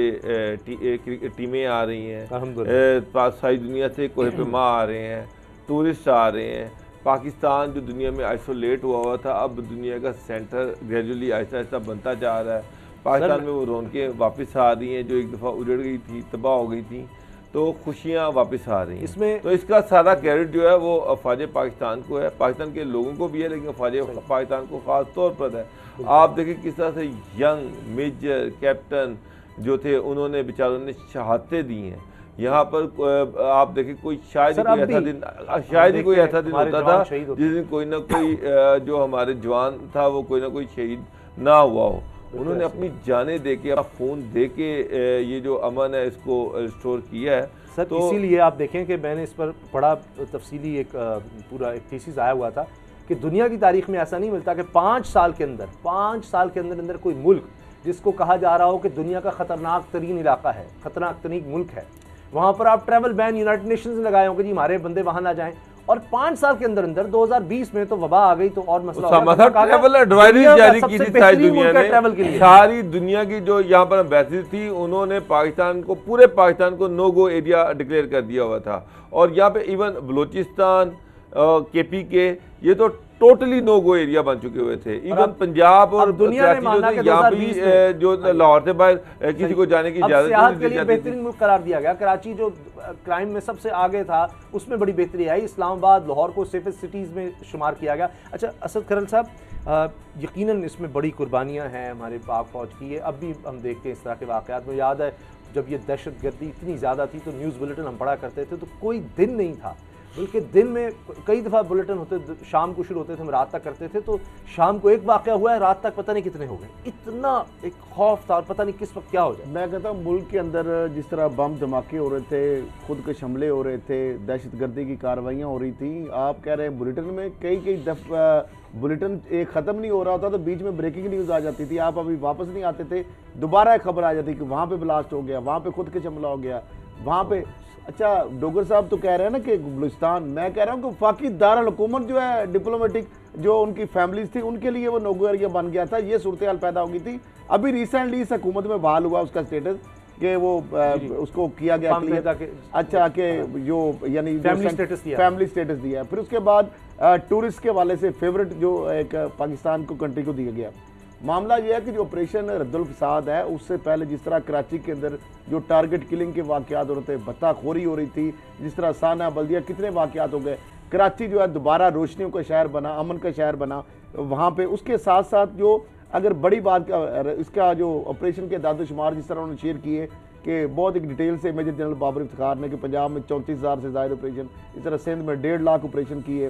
टीमें आ रही हैं, सारी दुनिया से कोहे पेमा आ रहे हैं, टूरिस्ट आ रहे हैं। पाकिस्तान जो दुनिया में आइसोलेट हुआ था, अब दुनिया का सेंटर ग्रेजुअली आहिस्ता आहिस्ता बनता जा रहा है। पाकिस्तान में वो रौनकें वापस आ रही हैं जो एक दफ़ा उजड़ गई थी, तबाह हो गई थी, तो खुशियाँ वापस आ रही हैं इसमें। तो इसका सारा क्रेडिट जो है वो अफवाज पाकिस्तान को है, पाकिस्तान के लोगों को भी है, लेकिन अफवाज पाकिस्तान को ख़ास तौर पर है। आप देखें किस तरह से यंग मेजर कैप्टन जो थे उन्होंने बेचारों ने शहादतें दी हैं। यहाँ पर आप देखें कोई शायद ही कोई ऐसा दिन होता था जिस दिन कोई ना कोई जो हमारे जवान था वो कोई ना कोई शहीद ना हुआ हो। उन्होंने अपनी जाने दे के, अपना खून दे के ये जो अमन है इसको रिस्टोर किया है। सर तो इसीलिए आप देखें कि मैंने इस पर बड़ा तफसीली एक पूरा एक थीसिस आया हुआ था कि दुनिया की तारीख में ऐसा नहीं मिलता कि 5 साल के अंदर कोई मुल्क जिसको कहा जा रहा हो कि दुनिया का ख़तरनाक तरीन इलाका है, ख़तरनाक तरीन मुल्क है, वहाँ पर आप ट्रैवल बैन यूनाइटेड नेशंस ने लगाए होंगे जी हमारे बंदे वहाँ ना जाएं, और 5 साल के अंदर 2020 में तो वबा आ गई तो और मसला ट्रैवल एडवाइजरी जारी की थी सारी दुनिया ने, ट्रैवल के लिए सारी दुनिया की जो यहाँ पर एम्बेसी थी उन्होंने पाकिस्तान को, पूरे पाकिस्तान को नो गो एरिया डिक्लेयर कर दिया हुआ था। और यहाँ पे इवन बलोचिस्तान, KPK ये तो टोटली नो गो एरिया बन चुके हुए थे। इवन पंजाब और दुनिया ने माना कि यहाँ भी जो लाहौर से बाहर किसी को जाने की इजाजत के लिए बेहतरीन मुल्क करार दिया गया। कराची जो क्राइम में सबसे आगे था उसमें बड़ी बेहतरी आई, इस्लामाबाद, लाहौर को सेफेस्ट सिटीज़ में शुमार किया गया। अच्छा असद खरल साहब, यकीनन इसमें बड़ी कुर्बानियाँ हैं हमारे पाक फौज की, ये अब भी हम देखते हैं इस तरह के वाक़यात में। याद है जब ये दहशतगर्दी इतनी ज़्यादा थी तो न्यूज़ बुलेटिन हम पढ़ा करते थे, तो कोई दिन नहीं था, बल्कि दिन में कई दफ़ा बुलेटिन होते, शाम को शुरू होते थे, हम रात तक करते थे, तो शाम को एक वाक़या हुआ है, रात तक पता नहीं कितने हो गए। इतना एक खौफ था और पता नहीं किस वक्त क्या हो जाए। मैं कहता हूँ मुल्क के अंदर जिस तरह बम धमाके हो रहे थे, खुदकश हमले हो रहे थे, दहशतगर्दी की कार्रवाइयाँ हो रही थी। आप कह रहे हैं बुलेटिन में कई दफ़ा बुलेटिन एक ख़त्म नहीं हो रहा होता तो बीच में ब्रेकिंग न्यूज़ आ जाती थी, आप अभी वापस नहीं आते थे, दोबारा एक खबर आ जाती कि वहाँ पे ब्लास्ट हो गया, वहाँ पे खुदकश हमला हो गया, वहाँ पे। अच्छा, डोगर साहब तो कह रहे हैं ना कि गुलिस्तान, मैं कह रहा हूँ कि वफाकी दारुल हुकूमत जो है, डिप्लोमेटिक जो उनकी फैमिलीज थी, उनके लिए वो नो-गो एरिया बन गया था। ये सूरत हाल पैदा हो गई थी। अभी रिसेंटली इस हुकूमत में बहाल हुआ उसका स्टेटस कि वो उसको किया गया क्लियर, अच्छा कि जो यानी फैमिली स्टेटस दिया। फिर उसके बाद टूरिस्ट के वाले से फेवरेट जो एक पाकिस्तान को कंट्री को दिया गया। मामला यह है कि जो ऑपरेशन रद्दुल फसाद है, उससे पहले जिस तरह कराची के अंदर जो टारगेट किलिंग के वाक़यात हो रहे थे, बत्ताखोरी हो रही थी, जिस तरह साना बल्दिया कितने वाक़यात हो गए, कराची जो है दोबारा रोशनियों का शहर बना, अमन का शहर बना वहाँ पे। उसके साथ साथ जो अगर बड़ी बात इसका जो ऑपरेशन के दादोशुमार जिस तरह उन्होंने शेयर किए कि बहुत एक डिटेल से मेजर जनरल बाबर इफ्तिखार ने कि पंजाब में 34,000 से ज़्यादा ऑपरेशन, इस तरह सिंध में 1.5 लाख ऑपरेशन किए,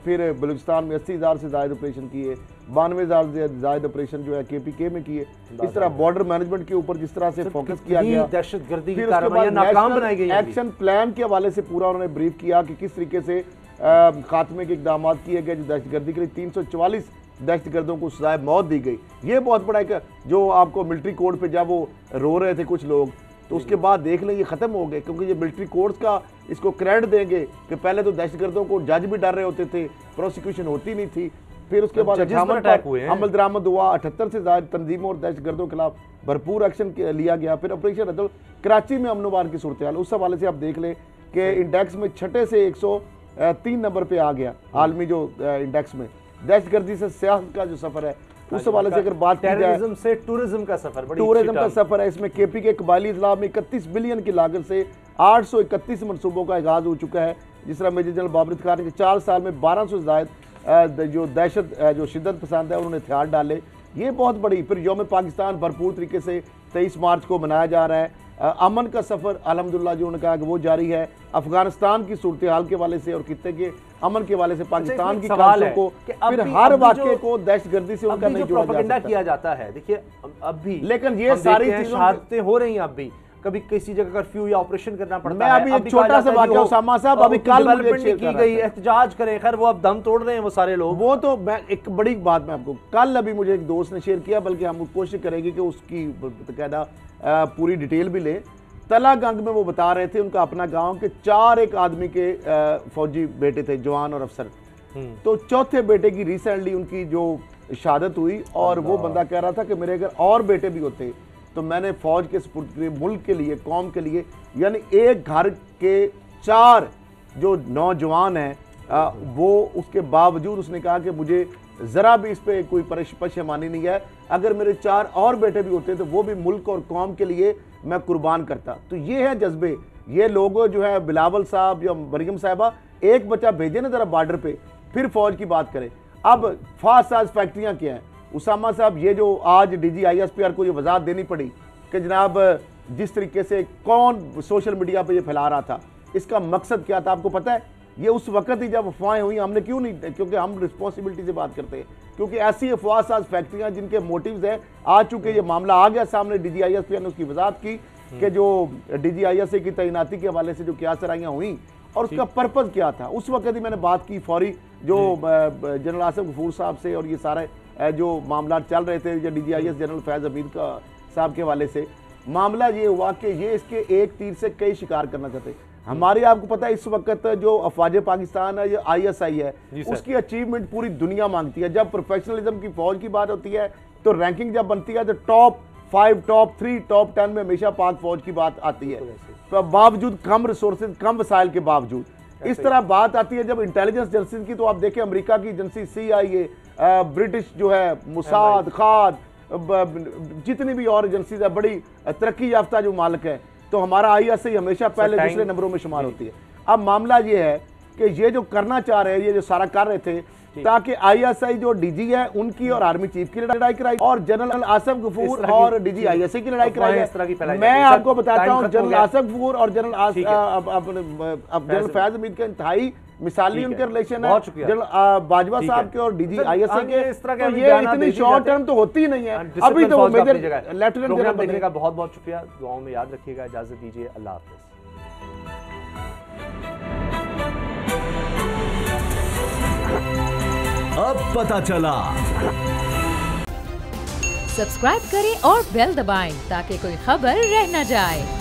फिर बलूचिस्तान में 80,000 से ज़्यादा ऑपरेशन किए, 92,000 से ज़्यादा ऑपरेशन जो है KPK में किए। इस तरह बॉर्डर मैनेजमेंट के ऊपर जिस तरह से फोकस किया गया, दहशतगर्दी फिर उसके बाद नाकाम बनाई गई, एक्शन प्लान के हवाले से पूरा उन्होंने ब्रीफ किया कि किस तरीके से खात्मे के इकदाम किए गए। जो दहशतगर्दी के लिए 344 दहशतगर्दों को सजाए मौत दी गई। ये बहुत बड़ा एक जो आपको मिलिट्री कोड पे जब वो रो रहे थे कुछ लोग, तो उसके बाद देख लें ये ख़त्म हो गए, क्योंकि ये मिलिट्री कोर्ट्स का इसको क्रेडिट देंगे कि पहले तो दहशतगर्दों को जज भी डर रहे होते थे, प्रोसिक्यूशन होती नहीं थी। फिर उसके बाद अमल दरामद हुआ, 78 से ज़्यादा तंजीमों और दहशतगर्दों के खिलाफ भरपूर एक्शन लिया गया। फिर ऑपरेशन रद्दुल कराची में अमन अमान की सूरत हाल, उस हवाले से आप देख लें कि इंडेक्स में 6 से 103 नंबर पर आ गया आलमी जो इंडेक्स में। दहशतगर्दी से सियासत का जो सफ़र है उस हवाले से अगर बात की जाए, से टूरिज्म का सफर, टूरिज्म का सफर है। इसमें KPK कबायली इजलास में 31 बिलियन की लागत से 831 मनसूबों का आगाज हो चुका है। जिस तरह मेजर जनरल बाबर इफ्तिखार ने 4 साल में 1200 से ज़ायद जो दहशत जो शिद्दत पसंद है उन्होंने हथियार डाले, ये बहुत बड़ी। फिर यौम पाकिस्तान भरपूर तरीके से 23 मार्च को मनाया जा रहा है। अमन का सफ़र अल्हम्दुलिल्लाह जो उन्होंने कहा कि वो जारी है। अफगानिस्तान की सूरत हाल के वाले से और खित्ते के अमन के वाले से पाकिस्तान की कामों को, फिर हर वाक़े को दहशतगर्दी से उनका नहीं जोड़ा जा सकता। किया जाता है, देखिए अब भी, लेकिन ये सारी चीजें हो रही हैं। अब भी कभी किसी जगह कर्फ्यू या ऑपरेशन करना पड़ता है। अभी एक छोटा सा वाक़या उसामा साहब, अभी कल डेवलपमेंट की गई, एहतजाज करें, खैर वो अब दम तोड़ रहे हैं वो सारे लोग। वो तो मैं एक बड़ी बात मैं आपको कल अभी मुझे एक दोस्त ने शेयर किया, बल्कि हम कोशिश करेंगे कि उसकी बाकायदा पूरी डिटेल भी लें। तलागंग में वो बता रहे थे उनका अपना गांव के 4 एक आदमी के फौजी बेटे थे, जवान और अफसर। तो चौथे बेटे की रिसेंटली उनकी जो शहादत हुई, और वो बंदा कह रहा था कि मेरे अगर और बेटे भी होते तो मैंने फौज के सुपुर्द मुल्क के लिए, कौम के लिए, यानी एक घर के 4 जो नौजवान हैं वो, उसके बावजूद उसने कहा कि मुझे ज़रा भी इस पर कोई पशेमानी नहीं है, अगर मेरे 4 और बेटे भी होते तो वो भी मुल्क और कौम के लिए मैं कुर्बान करता। तो ये है जज्बे। ये लोग जो है बिलावल साहब या मरियम साहिबा, एक बच्चा भेजे ना ज़रा बॉर्डर पे, फिर फौज की बात करें। अब फास्ट साज फैक्ट्रियाँ क्या हैं उसामा साहब, ये जो आज DG ISPR को ये वजाहत देनी पड़ी कि जनाब जिस तरीके से कौन सोशल मीडिया पे ये फैला रहा था, इसका मकसद क्या था आपको पता है? ये उस वक्त ही जब अफवाहें हुई, हमने क्यों नहीं, क्योंकि हम रिस्पॉन्सिबिलिटी से बात करते हैं, क्योंकि ऐसी अफवाह साज फैक्ट्रियाँ जिनके मोटिव्स हैं, आ चुके ये मामला आ गया सामने। DG ISPR ने उसकी वजाहत की कि जो DG ISA की तैनाती के हवाले से जो क्या सराइयाँ हुई और उसका पर्पज़ क्या था। उस वक्त ही मैंने बात की फौरी जो जनरल आसिफ गफूर साहब से, और ये सारे जो मामला चल रहे थे DG IS जनरल फैज़ हमीद का साहब के हवाले से। मामला ये हुआ कि ये इसके एक तीर से कई शिकार करना चाहते। हमारे आपको पता है इस वक्त जो अफवाज पाकिस्तान है, ये ISI है, उसकी अचीवमेंट पूरी दुनिया मांगती है। जब प्रोफेशनलिज्म की फौज की बात होती है तो रैंकिंग जब बनती है तो टॉप 5, टॉप 3, टॉप 10 में हमेशा पाक फौज की बात आती है। तो बावजूद कम रिसोर्सेज, कम वसाइल के बावजूद इस तरह बात आती है। जब इंटेलिजेंस एजेंसीज की तो आप देखें, अमेरिका की एजेंसी CIA, ब्रिटिश जो है मुसाद, खाद, जितनी भी और एजेंसीज है, बड़ी तरक्की याफ्ता जो मालिक है, तो हमारा ISI हमेशा पहले दूसरे नंबरों में शुमार होती है। अब मामला ये है कि ये जो करना चाह रहे हैं, ये जो सारा कर रहे थे, ताकि ISI जो डीजी है उनकी और आर्मी चीफ की लड़ाई कराई और जनरल आसिफ गफूर और डीजी ISI की लड़ाई कराई है। मैं आपको बताता हूँ जनरल आसिफ गफूर और जनरल फैज हमीद का इंतहाई मिसाली उनके रिलेशन है जनरल बाजवा साहब के और डीजी ISI के। इस तरह के ये इतनी शॉर्ट टर्म तो होती ही नहीं है। अभी तो मेजर लेफ्टिनेंट जनरल देखने का बहुत बहुत शुक्रिया, दुआओं में याद रखिएगा। इजाजत दीजिए, अल्लाह हाफिज। अब पता चला। सब्सक्राइब करें और बेल दबाएं ताकि कोई खबर रह न जाए।